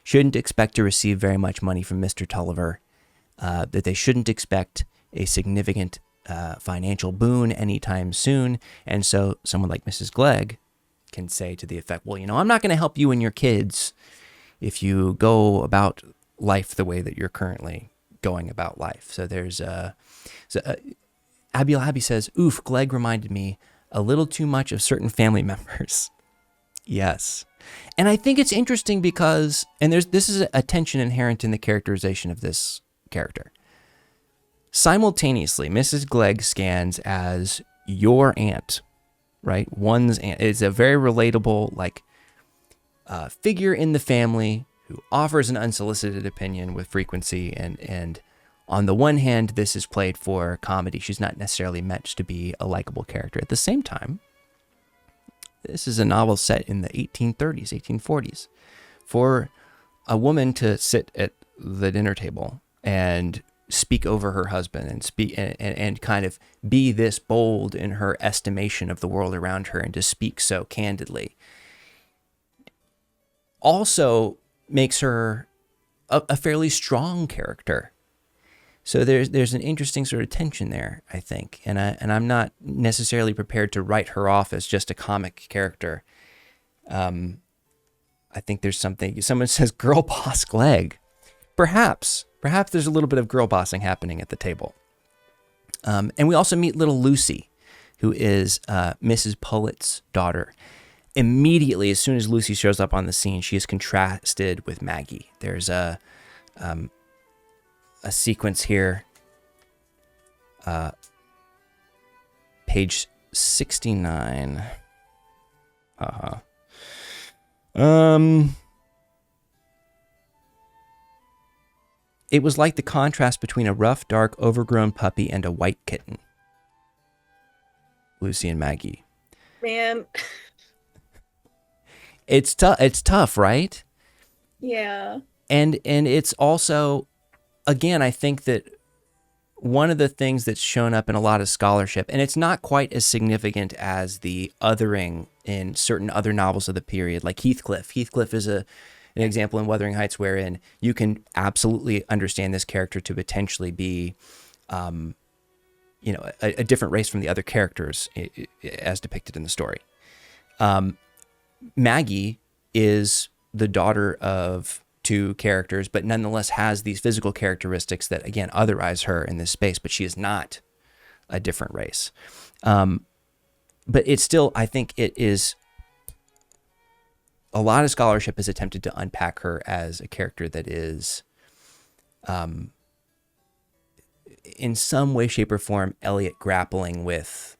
shouldn't expect to receive very much money from Mr. Tulliver, that they shouldn't expect a significant financial boon anytime soon. And so someone like Mrs. Glegg can say to the effect, well, you know, I'm not going to help you and your kids if you go about life the way that you're currently going about life. So there's Abby says, oof, Glegg reminded me a little too much of certain family members. Yes. And I think it's interesting because, and this is a tension inherent in the characterization of this character. Simultaneously, Mrs. Glegg scans as your aunt, right? One's aunt. It's a very relatable, like, figure in the family who offers an unsolicited opinion with frequency. And on the one hand, this is played for comedy. She's not necessarily meant to be a likable character. At the same time, this is a novel set in the 1830s, 1840s. For a woman to sit at the dinner table and speak over her husband and speak and kind of be this bold in her estimation of the world around her and to speak so candidly also makes her a fairly strong character. So there's an interesting sort of tension there, I think, and I'm not necessarily prepared to write her off as just a comic character. I think there's something. Someone says girl boss Glegg. Perhaps there's a little bit of girl bossing happening at the table. And we also meet little Lucy, who is Mrs. Pullett's daughter. Immediately, as soon as Lucy shows up on the scene, she is contrasted with Maggie. There's a sequence here, page 69. It was like the contrast between a rough, dark, overgrown puppy and a white kitten. Lucy and Maggie. Man. It's tough. It's tough, right? Yeah. And it's also, again, I think that one of the things that's shown up in a lot of scholarship, and it's not quite as significant as the othering in certain other novels of the period, like Heathcliff. Heathcliff is an example in Wuthering Heights wherein you can absolutely understand this character to potentially be, a different race from the other characters as depicted in the story. Maggie is the daughter of two characters, but nonetheless has these physical characteristics that, again, otherize her in this space, but she is not a different race. But it's still, I think it is, a lot of scholarship has attempted to unpack her as a character that is, in some way, shape, or form, Eliot grappling with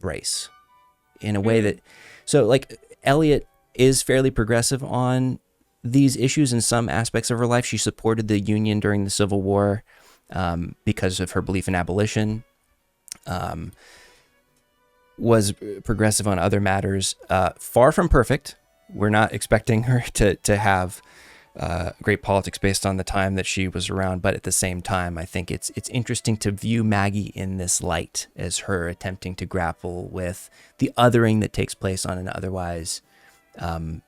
race in a way that, so like Eliot is fairly progressive on these issues in some aspects of her life. She supported the Union during the Civil War because of her belief in abolition, was progressive on other matters, far from perfect. We're not expecting her to have great politics based on the time that she was around, but at the same time, I think it's interesting to view Maggie in this light as her attempting to grapple with the othering that takes place on an otherwise, on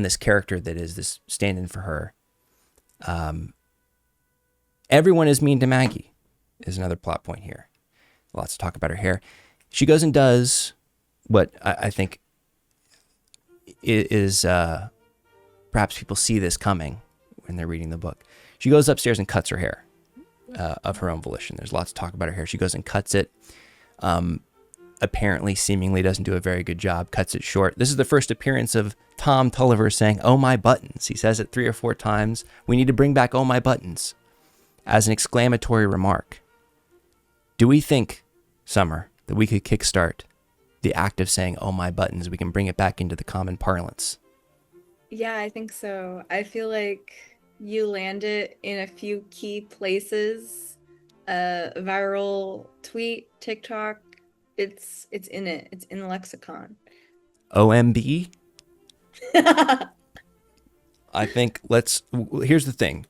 this character that is this stand-in for her. Everyone is mean to Maggie is another plot point here. Lots to talk about her hair. She goes and does what I think is perhaps people see this coming when they're reading the book. She goes upstairs and cuts her hair of her own volition. There's lots to talk about her hair. She goes and cuts it. Apparently, seemingly doesn't do a very good job, cuts it short. This is the first appearance of Tom Tulliver saying, "Oh, my buttons." He says it 3 or 4 times. We need to bring back "Oh, my buttons" as an exclamatory remark. Do we think, Summer, that we could kickstart the act of saying, "Oh, my buttons"? We can bring it back into the common parlance. Yeah, I think so. I feel like you land it in a few key places. Viral tweet, TikTok. It's in it. It's in the lexicon. OMB? I think here's the thing.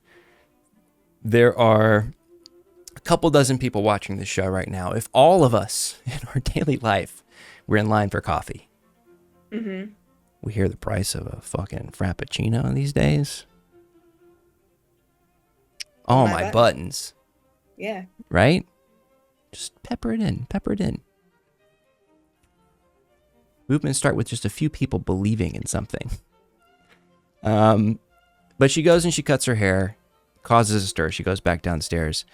There are a couple dozen people watching this show right now. If all of us in our daily life were in line for coffee, we hear the price of a fucking Frappuccino these days. Oh, my buttons. Yeah. Right? Just pepper it in. Pepper it in. Movements start with just a few people believing in something. But she goes and she cuts her hair, causes a stir. She goes back downstairs.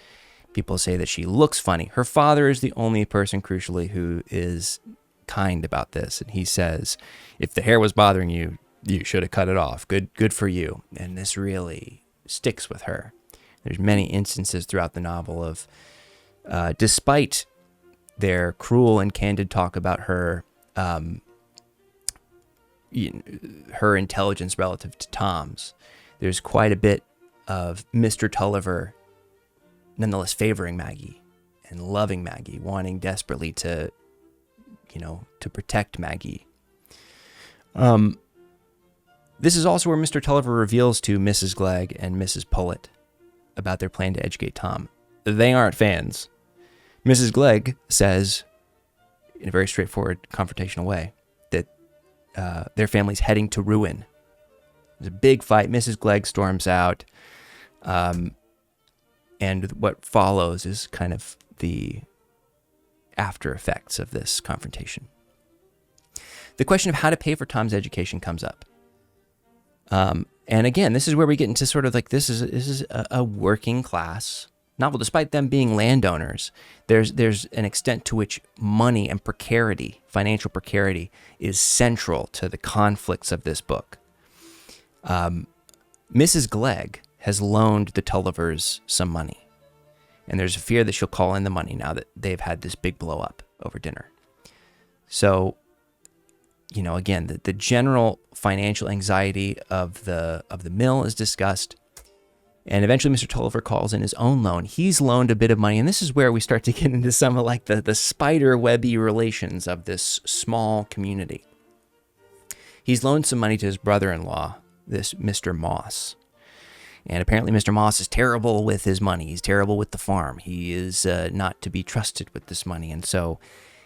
People say that she looks funny. Her father is the only person, crucially, who is kind about this. And he says, if the hair was bothering you, you should have cut it off. Good for you. And this really sticks with her. There's many instances throughout the novel of, despite their cruel and candid talk about her, her intelligence relative to Tom's, there's quite a bit of Mr. Tulliver nonetheless favoring Maggie and loving Maggie, wanting desperately to protect Maggie. This is also where Mr. Tulliver reveals to Mrs. Glegg and Mrs. Pullett about their plan to educate Tom. They aren't fans. Mrs. Glegg says, in a very straightforward, confrontational way, that their family's heading to ruin. There's a big fight. Mrs. Glegg storms out. And what follows is kind of the after effects of this confrontation. The question of how to pay for Tom's education comes up. And again, this is where we get into sort of like this is a working class novel, despite them being landowners, there's an extent to which money and precarity, financial precarity, is central to the conflicts of this book. Mrs. Glegg has loaned the Tullivers some money, and there's a fear that she'll call in the money now that they've had this big blow up over dinner. So, again, the general financial anxiety of the mill is discussed. And eventually Mr. Tulliver calls in his own loan. He's loaned a bit of money, and this is where we start to get into some of like the spider webby relations of this small community. He's loaned some money to his brother-in-law, this Mr. Moss. And apparently Mr. Moss is terrible with his money. He's terrible with the farm. He is not to be trusted with this money. And so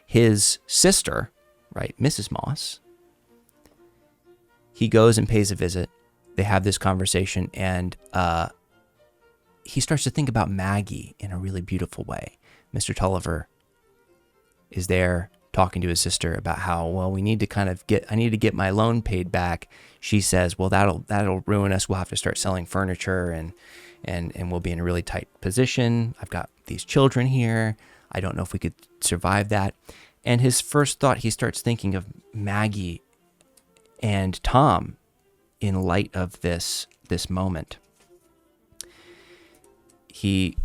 his sister, right, Mrs. Moss, he goes and pays a visit. They have this conversation, and he starts to think about Maggie in a really beautiful way. Mr. Tulliver is there talking to his sister about how, well, I need to get my loan paid back. She says, well, that'll ruin us. We'll have to start selling furniture and we'll be in a really tight position. I've got these children here. I don't know if we could survive that. And his first thought, he starts thinking of Maggie and Tom in light of this moment. He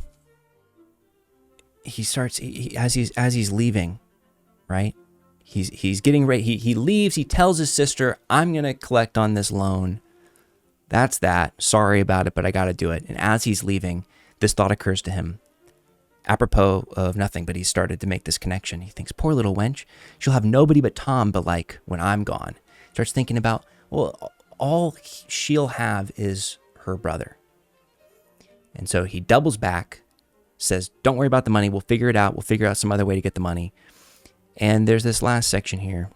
starts as he's leaving, right? He's getting ready. He leaves. He tells his sister, "I'm gonna collect on this loan. That's that. Sorry about it, but I gotta do it." And as he's leaving, this thought occurs to him, apropos of nothing, but he started to make this connection. He thinks, "Poor little wench. She'll have nobody but Tom, but like when I'm gone." Starts thinking about, well, all she'll have is her brother. And so he doubles back, says, "Don't worry about the money. We'll figure it out. We'll figure out some other way to get the money." And there's this last section here.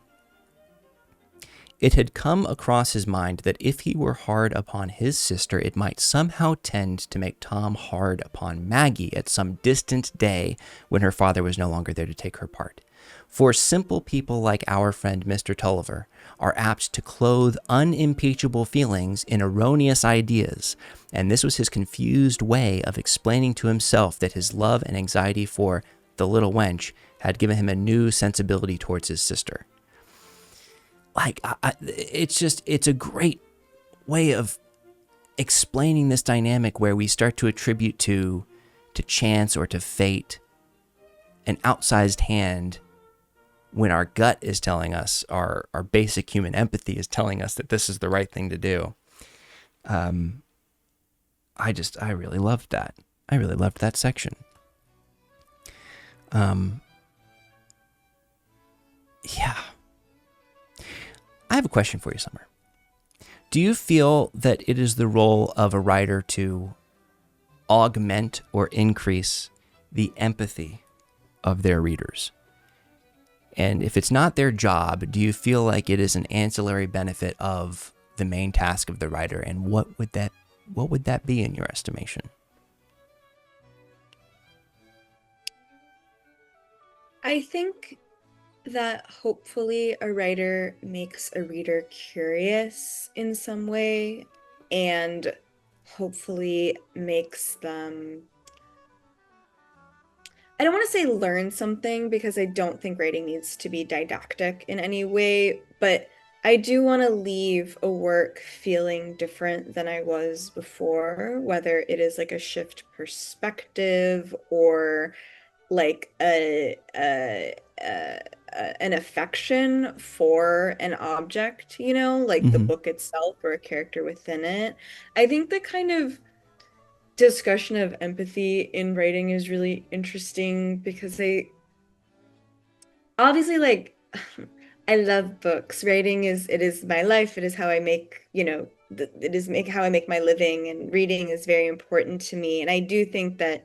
It had come across his mind that if he were hard upon his sister, it might somehow tend to make Tom hard upon Maggie at some distant day when her father was no longer there to take her part. For simple people like our friend Mr. Tulliver are apt to clothe unimpeachable feelings in erroneous ideas, and this was his confused way of explaining to himself that his love and anxiety for the little wench had given him a new sensibility towards his sister. Like, it's a great way of explaining this dynamic where we start to attribute to chance or to fate an outsized hand when our gut is telling us, our basic human empathy is telling us that this is the right thing to do. I really loved that. I really loved that section. Yeah. I have a question for you, Summer. Do you feel that it is the role of a writer to augment or increase the empathy of their readers? And if it's not their job, do you feel like it is an ancillary benefit of the main task of the writer? And what would that be in your estimation? I think that hopefully a writer makes a reader curious in some way and hopefully makes them, I don't want to say learn something because I don't think writing needs to be didactic in any way, but I do want to leave a work feeling different than I was before, whether it is like a shift perspective or like an affection for an object, like the book itself or a character within it. I think the kind of discussion of empathy in writing is really interesting because obviously like I love books. Writing is my life. It is how I make, how I make my living, and reading is very important to me. And I do think that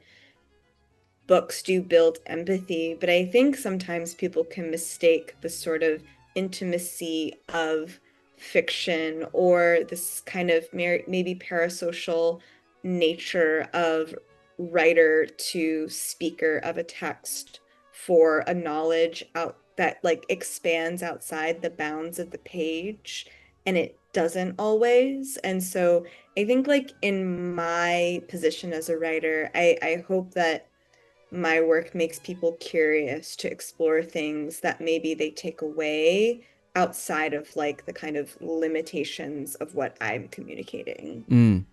books do build empathy, but I think sometimes people can mistake the sort of intimacy of fiction or this kind of maybe parasocial nature of writer to speaker of a text for a knowledge out that like expands outside the bounds of the page, and it doesn't always. And so I think like in my position as a writer, I hope that my work makes people curious to explore things that maybe they take away outside of like the kind of limitations of what I'm communicating. Mm.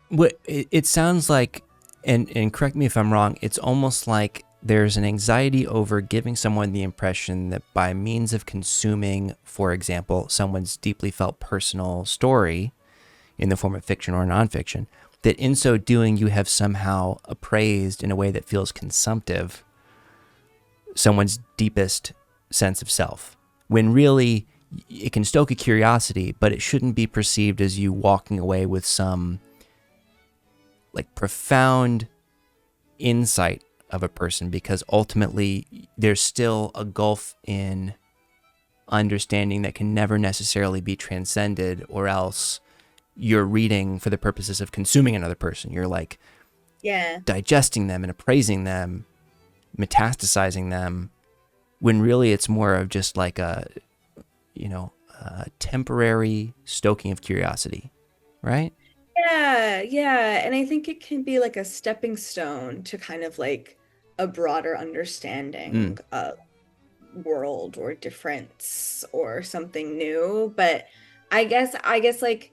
What it sounds like, and correct me if I'm wrong, it's almost like there's an anxiety over giving someone the impression that by means of consuming, for example, someone's deeply felt personal story in the form of fiction or nonfiction, that in so doing you have somehow appraised in a way that feels consumptive someone's deepest sense of self, when really it can stoke a curiosity, but it shouldn't be perceived as you walking away with some like profound insight of a person, because ultimately there's still a gulf in understanding that can never necessarily be transcended, or else you're reading for the purposes of consuming another person. You're like digesting them and appraising them, metastasizing them, when really it's more of just like a temporary stoking of curiosity, right? Yeah. And I think it can be like a stepping stone to kind of like a broader understanding of world or difference or something new. But I guess like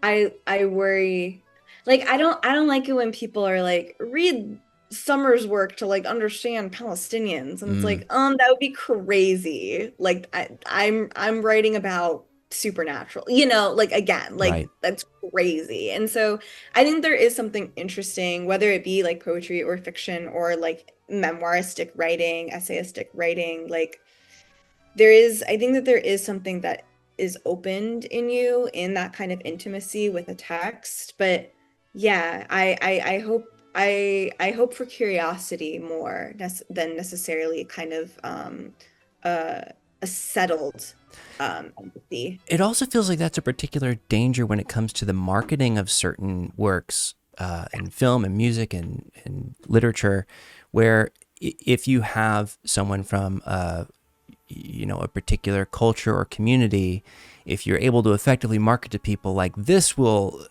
I worry, like I don't like it when people are like, read Summer's work to like understand Palestinians, and it's like, that would be crazy. Like I'm writing about supernatural, like again, like Right. that's crazy. And so I think there is something interesting, whether it be like poetry or fiction or like memoiristic writing, essayistic writing, like I think that there is something that is opened in you in that kind of intimacy with a text. But yeah, I hope I hope for curiosity more than necessarily kind of a settled empathy. It also feels like that's a particular danger when it comes to the marketing of certain works in film and music and literature, where if you have someone from a particular culture or community, if you're able to effectively market to people like this will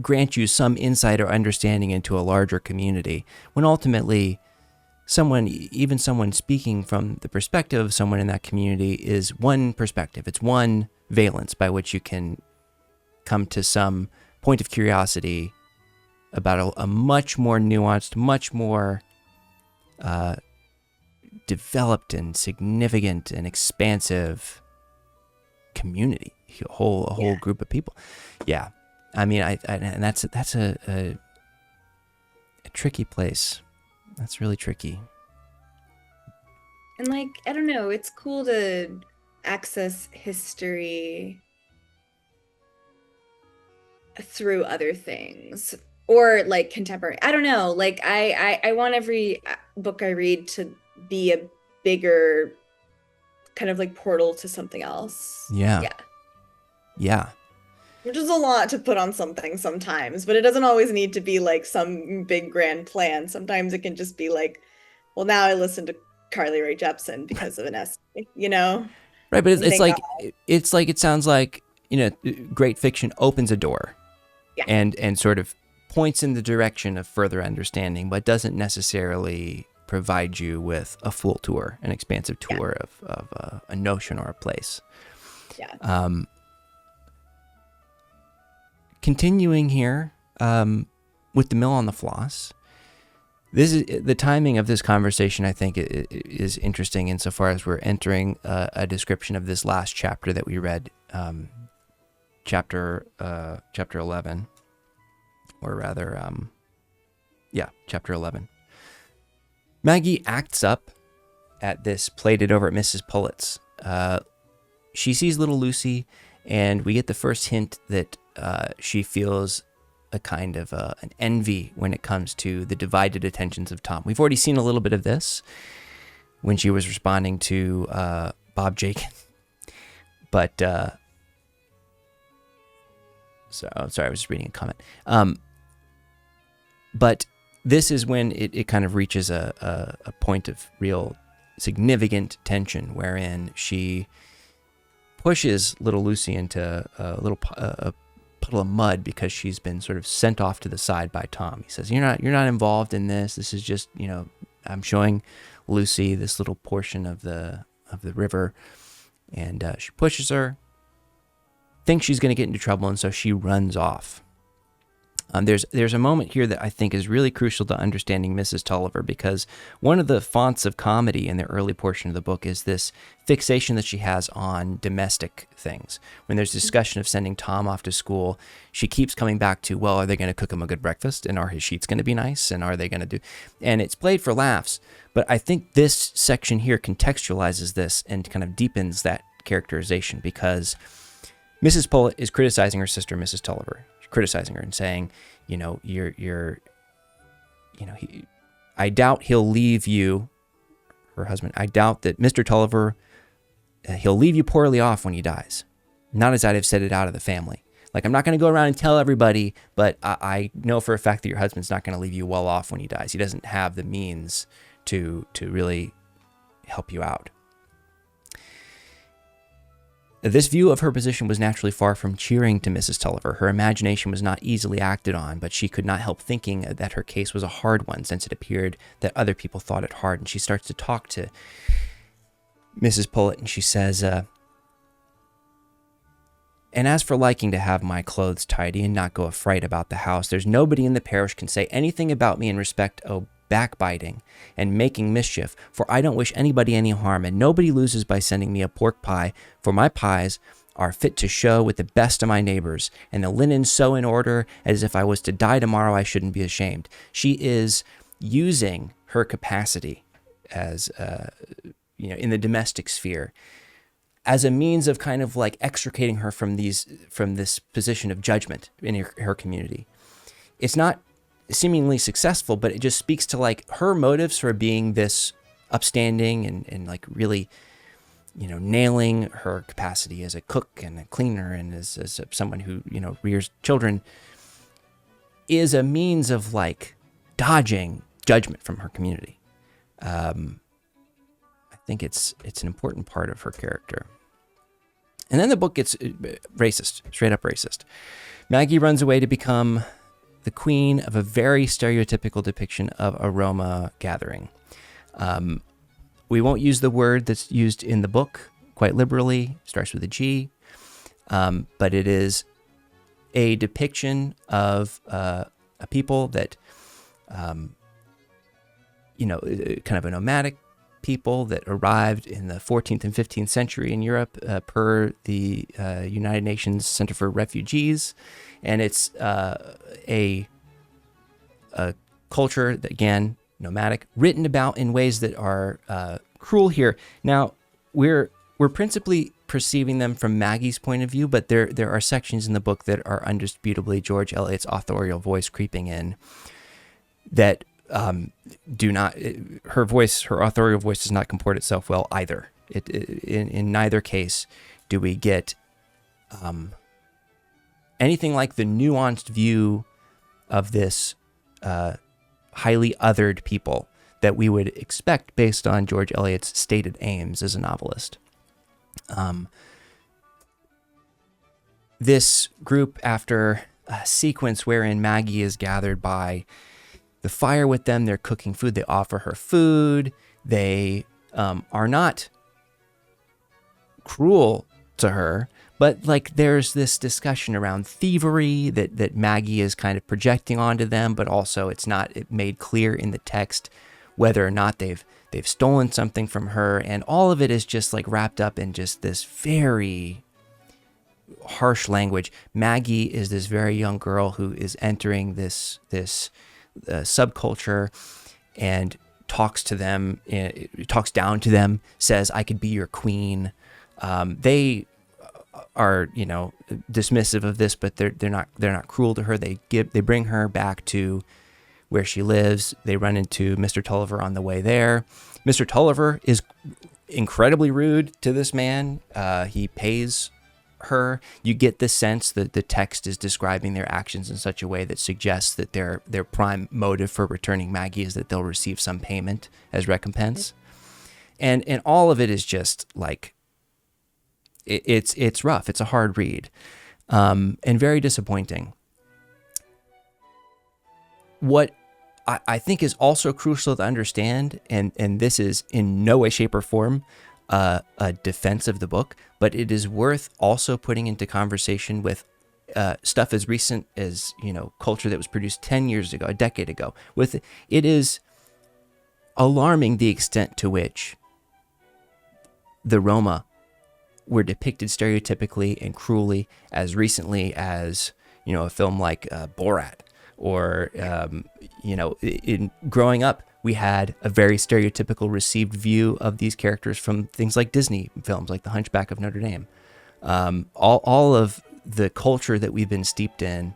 grant you some insight or understanding into a larger community, when ultimately even someone speaking from the perspective of someone in that community is one perspective. It's one valence by which you can come to some point of curiosity about a much more nuanced, much more developed and significant and expansive community, a whole group of people. Yeah, I mean, and that's a tricky place. That's really tricky. And like, I don't know, it's cool to access history through other things, or like contemporary. I don't know, like I want every book I read to be a bigger kind of like portal to something else. Yeah. Which is a lot to put on something sometimes, but it doesn't always need to be like some big grand plan. Sometimes it can just be like, well, now I listen to Carly Rae Jepsen because of an essay, Right, but it's like it sounds like great fiction opens a door, and sort of points in the direction of further understanding, but doesn't necessarily provide you with a full tour, an expansive tour of a notion or a place. Continuing here with the mill on the floss. This is the timing of this conversation. I think is interesting insofar as we're entering a description of this last chapter that we read, chapter 11, or rather, chapter 11. Maggie acts up at this plated over at Mrs. Pullett's. She sees little Lucy, and we get the first hint that she feels a kind of an envy when it comes to the divided attentions of Tom. We've already seen a little bit of this when she was responding to Bob Jakin. But, sorry, I was just reading a comment. But this is when it kind of reaches a point of real significant tension, wherein she pushes little Lucy into a puddle of mud because she's been sort of sent off to the side by Tom. He says, you're not involved in this. This is just, I'm showing Lucy this little portion of the river, and she pushes her, thinks she's going to get into trouble, and so she runs off. There's a moment here that I think is really crucial to understanding Mrs. Tulliver, because one of the fonts of comedy in the early portion of the book is this fixation that she has on domestic things. When there's discussion of sending Tom off to school, she keeps coming back to, well, are they going to cook him a good breakfast? And are his sheets going to be nice? And are they going to do... And it's played for laughs, but I think this section here contextualizes this and kind of deepens that characterization, because Mrs. Pullet is criticizing her sister, Mrs. Tulliver. Criticizing her and saying, I doubt he'll leave you, her husband. I doubt that Mr. Tulliver, he'll leave you poorly off when he dies. Not as I'd have said it out of the family. Like, I'm not going to go around and tell everybody, but I know for a fact that your husband's not going to leave you well off when he dies. He doesn't have the means to really help you out. This view of her position was naturally far from cheering to Mrs. Tulliver. Her imagination was not easily acted on, but she could not help thinking that her case was a hard one, since it appeared that other people thought it hard. And she starts to talk to Mrs. Pullet, and she says, and as for liking to have my clothes tidy and not go a fright about the house, there's nobody in the parish can say anything about me in respect of backbiting and making mischief, for I don't wish anybody any harm, and nobody loses by sending me a pork pie, for my pies are fit to show with the best of my neighbors, and the linen so in order as if I was to die tomorrow I shouldn't be ashamed. She is using her capacity as in the domestic sphere as a means of kind of like extricating her from this position of judgment in her community. It's not seemingly successful, but it just speaks to like her motives for being this upstanding and like really, nailing her capacity as a cook and a cleaner and as someone who, rears children, is a means of like dodging judgment from her community. I think it's an important part of her character. And then the book gets racist, straight up racist. Maggie runs away to become the queen of a very stereotypical depiction of a Roma gathering. We won't use the word that's used in the book quite liberally. It starts with a G, but it is a depiction of a people that, kind of a nomadic people that arrived in the 14th and 15th century in Europe per the United Nations Center for Refugees. And it's a culture that, again, nomadic, written about in ways that are cruel here. Now, we're principally perceiving them from Maggie's point of view, but there are sections in the book that are undisputably George Eliot's authorial voice creeping in that do not, her authorial voice does not comport itself well either. In neither case do we get anything like the nuanced view of this highly othered people that we would expect based on George Eliot's stated aims as a novelist. This group, after a sequence wherein Maggie is gathered by the fire with them, they're cooking food, they offer her food, they are not cruel to her, but like there's this discussion around thievery that Maggie is kind of projecting onto them, but also it's not made clear in the text whether or not they've stolen something from her, and all of it is just like wrapped up in just this very harsh language. Maggie is this very young girl who is entering this subculture and talks to them, talks down to them, says, "I could be your queen." They are, dismissive of this, but they're not cruel to her. They bring her back to where she lives. They run into Mr. Tulliver on the way there. Mr. Tulliver is incredibly rude to this man. He pays her. You get the sense that the text is describing their actions in such a way that suggests that their prime motive for returning Maggie is that they'll receive some payment as recompense. And all of it is just like, it's rough. It's a hard read, and very disappointing. What I think is also crucial to understand, and this is in no way, shape, or form a defense of the book, but it is worth also putting into conversation with stuff as recent as, culture that was produced 10 years ago, a decade ago. It is alarming the extent to which the Roma were depicted stereotypically and cruelly as recently as, a film like Borat. Or, in growing up, we had a very stereotypical received view of these characters from things like Disney films, like The Hunchback of Notre Dame. All of the culture that we've been steeped in,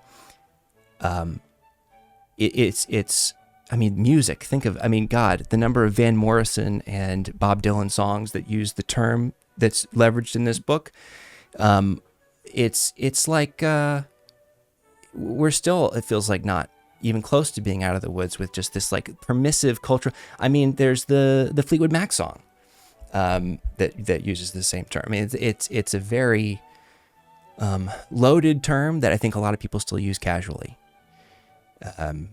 music. Think of, God, the number of Van Morrison and Bob Dylan songs that use the term that's leveraged in this book. It's like... we're still, it feels like, not even close to being out of the woods with just this like permissive culture. There's the Fleetwood Mac song that uses the same term. It's a very loaded term that I think a lot of people still use casually. And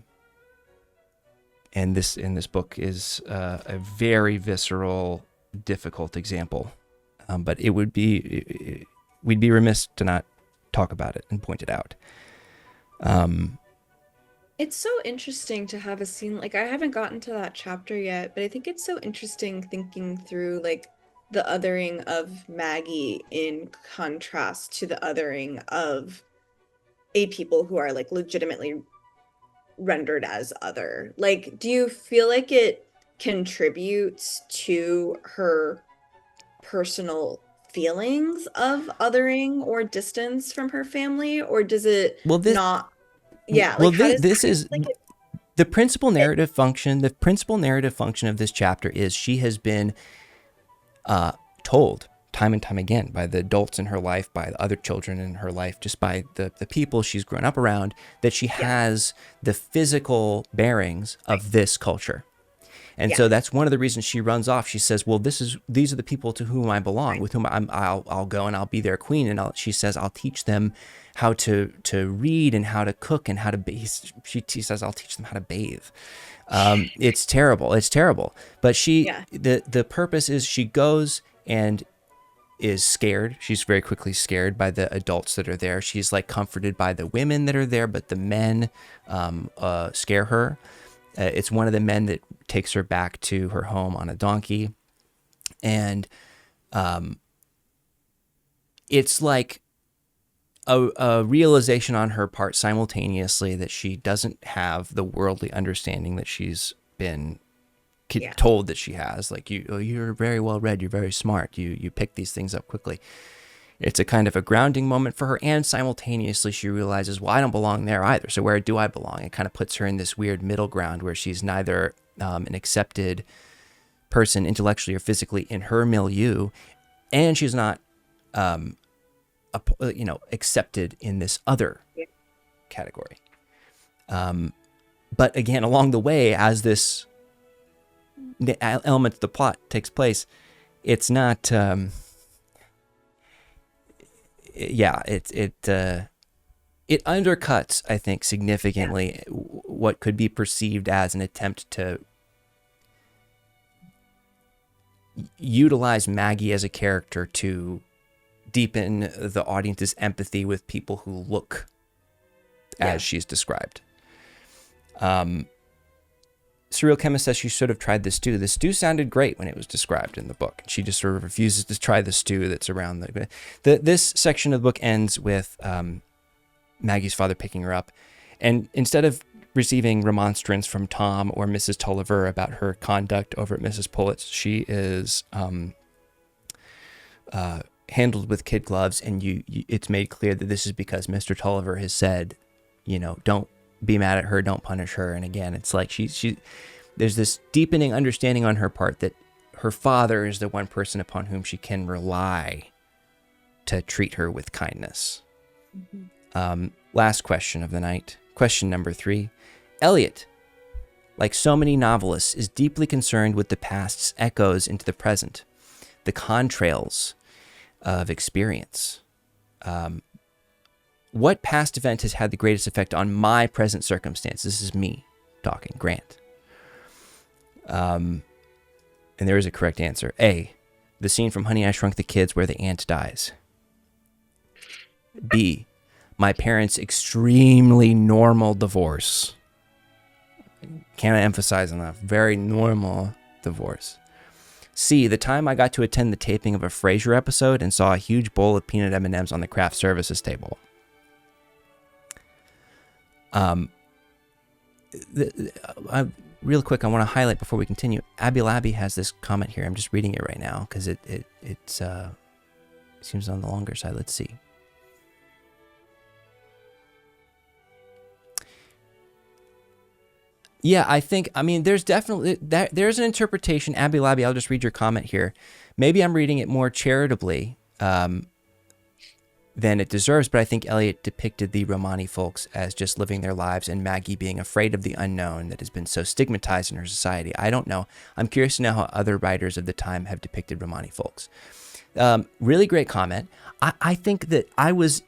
this in this book is a very visceral, difficult example. But we'd be remiss to not talk about it and point it out. It's so interesting to have a scene, like I haven't gotten to that chapter yet, but I think it's so interesting thinking through like the othering of Maggie in contrast to the othering of a people who are like legitimately rendered as other. Like, do you feel like it contributes to her personal feelings of othering or distance from her family, or does it not? Yeah, like this is the principal narrative function. The principal narrative function of this chapter is she has been told time and time again by the adults in her life, by the other children in her life, just by the people she's grown up around, that she has the physical bearings of this culture. And so that's one of the reasons she runs off. She says, well, these are the people to whom I belong, with whom I'll go and I'll be their queen. And she says, I'll teach them how to read and how to cook and how to bathe. She says, I'll teach them how to bathe. It's terrible. It's terrible. But the purpose is she goes and is scared. She's very quickly scared by the adults that are there. She's like comforted by the women that are there, but the men scare her. It's one of the men that takes her back to her home on a donkey. And it's like a realization on her part simultaneously that she doesn't have the worldly understanding that she's been told that she has. Like, you're very well read, you're very smart, you pick these things up quickly. It's a kind of a grounding moment for her, and simultaneously she realizes, well, I don't belong there either, so where do I belong? It kind of puts her in this weird middle ground where she's neither an accepted person intellectually or physically in her milieu, and she's not accepted in this other category. But again, along the way, as this element of the plot takes place, it's not... it undercuts, I think, significantly what could be perceived as an attempt to utilize Maggie as a character to deepen the audience's empathy with people who look as she's described. Surreal Chemist says she should have tried the stew. The stew sounded great when it was described in the book. She just sort of refuses to try the stew that's around this section of the book ends with Maggie's father picking her up. And instead of receiving remonstrance from Tom or Mrs. Tulliver about her conduct over at Mrs. Pullett's, she is handled with kid gloves. And it's made clear that this is because Mr. Tulliver has said, don't be mad at her, don't punish her. And again, it's like she there's this deepening understanding on her part that her father is the one person upon whom she can rely to treat her with kindness. Last question of the night, question number 3. Eliot, like so many novelists, is deeply concerned with the past's echoes into the present, the contrails of experience. What past event has had the greatest effect on my present circumstance? This is me talking, Grant. And there is a correct answer. A, the scene from Honey, I Shrunk the Kids where the aunt dies. B, my parents' extremely normal divorce. Can't emphasize enough. Very normal divorce. C, the time I got to attend the taping of a Frasier episode and saw a huge bowl of peanut M&Ms on the craft services table. Real quick, I want to highlight before we continue. Abby Labby has this comment here. I'm just reading it right now because it seems on the longer side. Let's see. Yeah, I mean, there's definitely, there's an interpretation. Abby Labby, I'll just read your comment here. Maybe I'm reading it more charitably than it deserves, but I think Eliot depicted the Romani folks as just living their lives and Maggie being afraid of the unknown that has been so stigmatized in her society. I don't know. I'm curious to know how other writers of the time have depicted Romani folks. Really great comment. I think that I was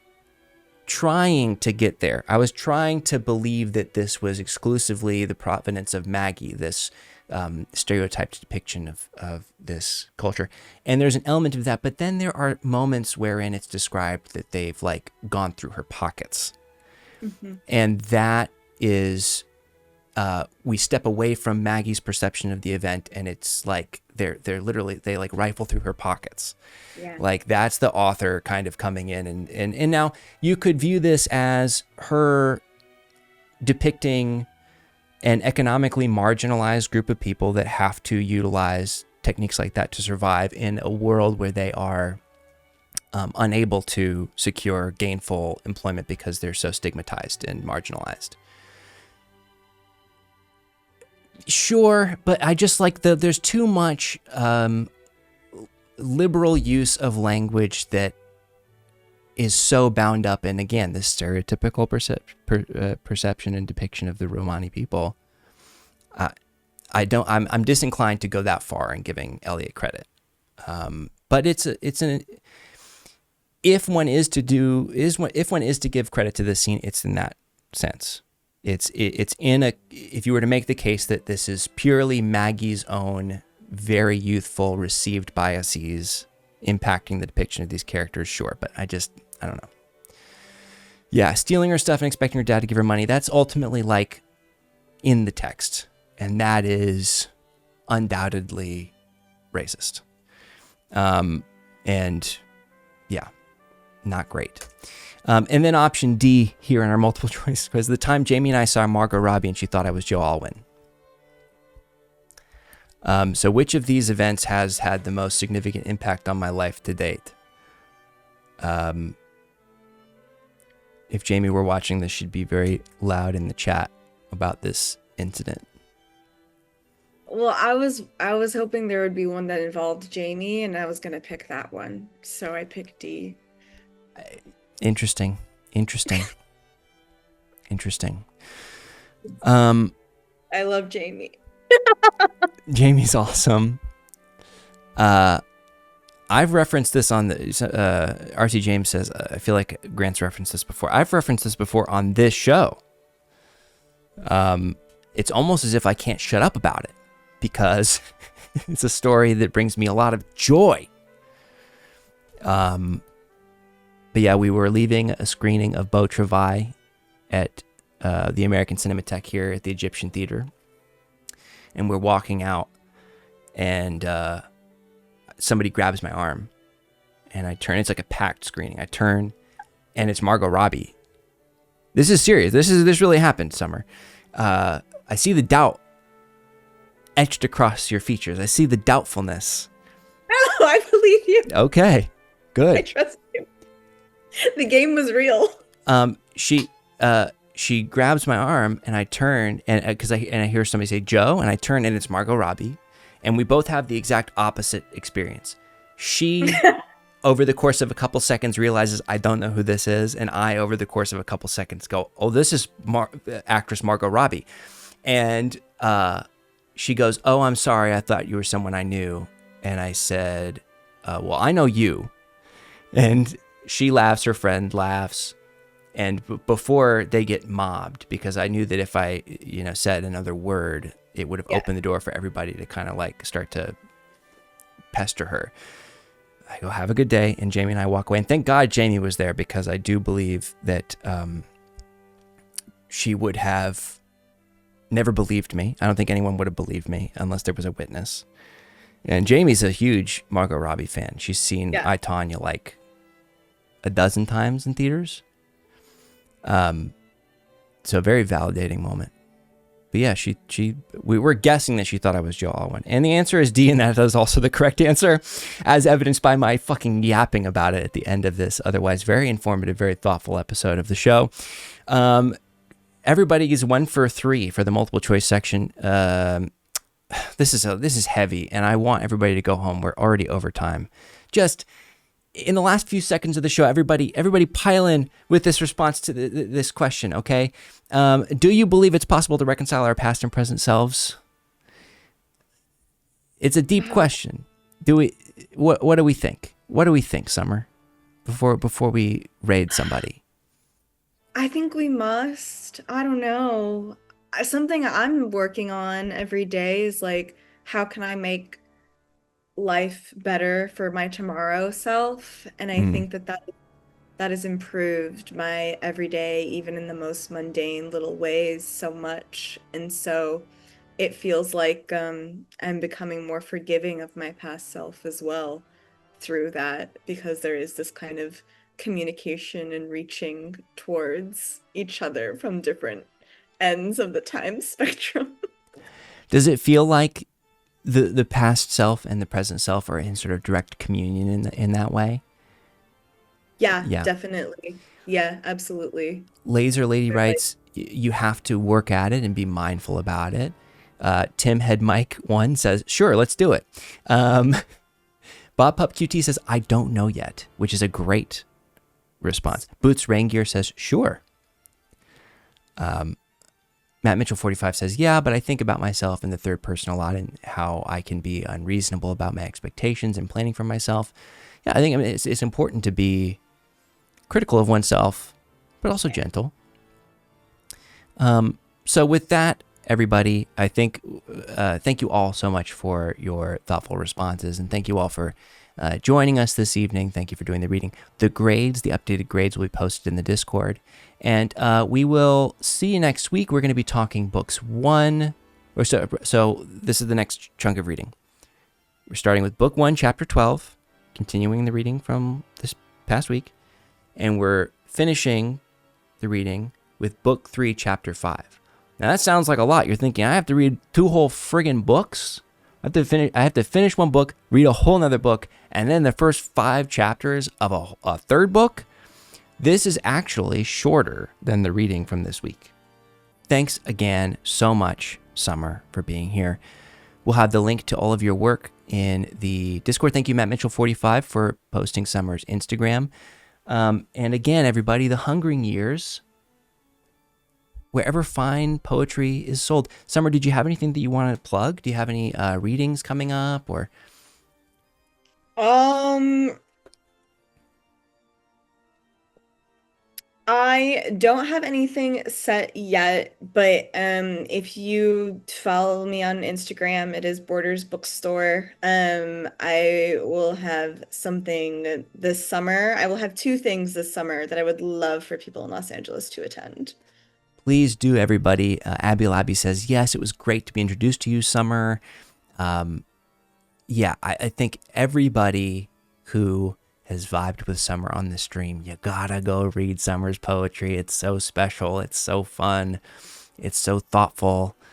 trying to get there. I was trying to believe that this was exclusively the provenance of Maggie, this stereotyped depiction of this culture. And there's an element of that, but then there are moments wherein it's described that they've like gone through her pockets. Mm-hmm. And that is, we step away from Maggie's perception of the event and it's like, they're literally, they like rifle through her pockets. Yeah. Like that's the author kind of coming in and now you could view this as her depicting an economically marginalized group of people that have to utilize techniques like that to survive in a world where they are unable to secure gainful employment because they're so stigmatized and marginalized. Sure, but I just like there's too much liberal use of language that is so bound up in, again, this stereotypical perception and depiction of the Romani people. I'm disinclined to go that far in giving Eliot credit. But if one is to give credit to this scene, it's in that sense. If you were to make the case that this is purely Maggie's own very youthful received biases impacting the depiction of these characters, sure, but I don't know. Yeah, stealing her stuff and expecting her dad to give her money, that's ultimately like in the text, and that is undoubtedly racist. And yeah, not great. And then option D here in our multiple choice quiz, the time Jamie and I saw Margot Robbie and she thought I was Joe Alwyn. So which of these events has had the most significant impact on my life to date? If Jamie were watching this, she'd be very loud in the chat about this incident. Well, I was hoping there would be one that involved Jamie, and I was going to pick that one. So I picked D. Interesting. I love Jamie. Jamie's awesome. I've referenced this on the RC James says, I feel like Grant's referenced this before. I've referenced this before on this show. It's almost as if I can't shut up about it because it's a story that brings me a lot of joy. But yeah, we were leaving a screening of Beau Travail at the American Cinematheque here at the Egyptian Theater. And we're walking out, and somebody grabs my arm, and I turn. It's like a packed screening. I turn, and it's Margot Robbie. This is serious. This really happened, Summer. I see the doubt etched across your features. I see the doubtfulness. No, I believe you. Okay, good. I trust you. The game was real. She grabs my arm and I turn and because I hear somebody say Joe, and I turn and it's Margot Robbie, and we both have the exact opposite experience. She over the course of a couple seconds realizes I don't know who this is, and I over the course of a couple seconds go, oh, this is actress Margot Robbie, and she goes, oh, I'm sorry, I thought you were someone I knew, and I said, well, I know you. And she laughs, her friend laughs. And before they get mobbed, because I knew that if I, said another word, it would have opened the door for everybody to kind of like start to pester her. I go, have a good day. And Jamie and I walk away. And thank God Jamie was there, because I do believe that she would have never believed me. I don't think anyone would have believed me unless there was a witness. And Jamie's a huge Margot Robbie fan. She's seen I, Tonya like a dozen times in theaters. So a very validating moment. But yeah, we were guessing that she thought I was Joe Alwyn. And the answer is D, and that is also the correct answer, as evidenced by my fucking yapping about it at the end of this otherwise very informative, very thoughtful episode of the show. Everybody is 1 for 3 for the multiple choice section. This is heavy, and I want everybody to go home. We're already over time. Just in the last few seconds of the show, everybody pile in with this response to this question, okay? Do you believe it's possible to reconcile our past and present selves? It's a deep question. What do we think? What do we think, Summer? Before we raid somebody. I think we must. I don't know. Something I'm working on every day is like, how can I make life better for my tomorrow self? And I think that has improved my everyday, even in the most mundane little ways, so much. And so it feels like I'm becoming more forgiving of my past self as well through that, because there is this kind of communication and reaching towards each other from different ends of the time spectrum. Does it feel like the past self and the present self are in sort of direct communion in that way? Yeah, definitely. Yeah, absolutely. Laser Lady writes, you have to work at it and be mindful about it. Tim Head Mike 1 says, sure, let's do it. Bob Pup QT says, I don't know yet, which is a great response. Boots Rain Gear says, sure. Matt Mitchell 45 says, yeah, but I think about myself in the third person a lot and how I can be unreasonable about my expectations and planning for myself. Yeah, I think it's important to be critical of oneself, but also gentle. So with that, everybody, I think, thank you all so much for your thoughtful responses, and thank you all for joining us this evening. Thank you for doing the reading. The updated grades will be posted in the Discord. And we will see you next week. We're going to be talking books 1. So this is the next chunk of reading. We're starting with book 1, chapter 12, continuing the reading from this past week. And we're finishing the reading with book 3, chapter 5. Now that sounds like a lot. You're thinking, I have to read 2 whole friggin' books? I have to finish one book, read a whole nother book, and then the first 5 chapters of a third book? This is actually shorter than the reading from this week. Thanks again so much, Summer, for being here. We'll have the link to all of your work in the Discord. Thank you, Matt Mitchell 45, for posting Summer's Instagram. And again, everybody, The Hungering Years, wherever fine poetry is sold. Summer, did you have anything that you want to plug? Do you have any readings coming up, or? I don't have anything set yet, but if you follow me on Instagram, it is Borders Bookstore. I will have something this summer. I will have 2 things this summer that I would love for people in Los Angeles to attend. Please do, everybody. Abby Labby says, yes, it was great to be introduced to you, Summer. I think everybody who has vibed with Summer on the stream, you gotta go read Summer's poetry. It's so special. It's so fun. It's so thoughtful.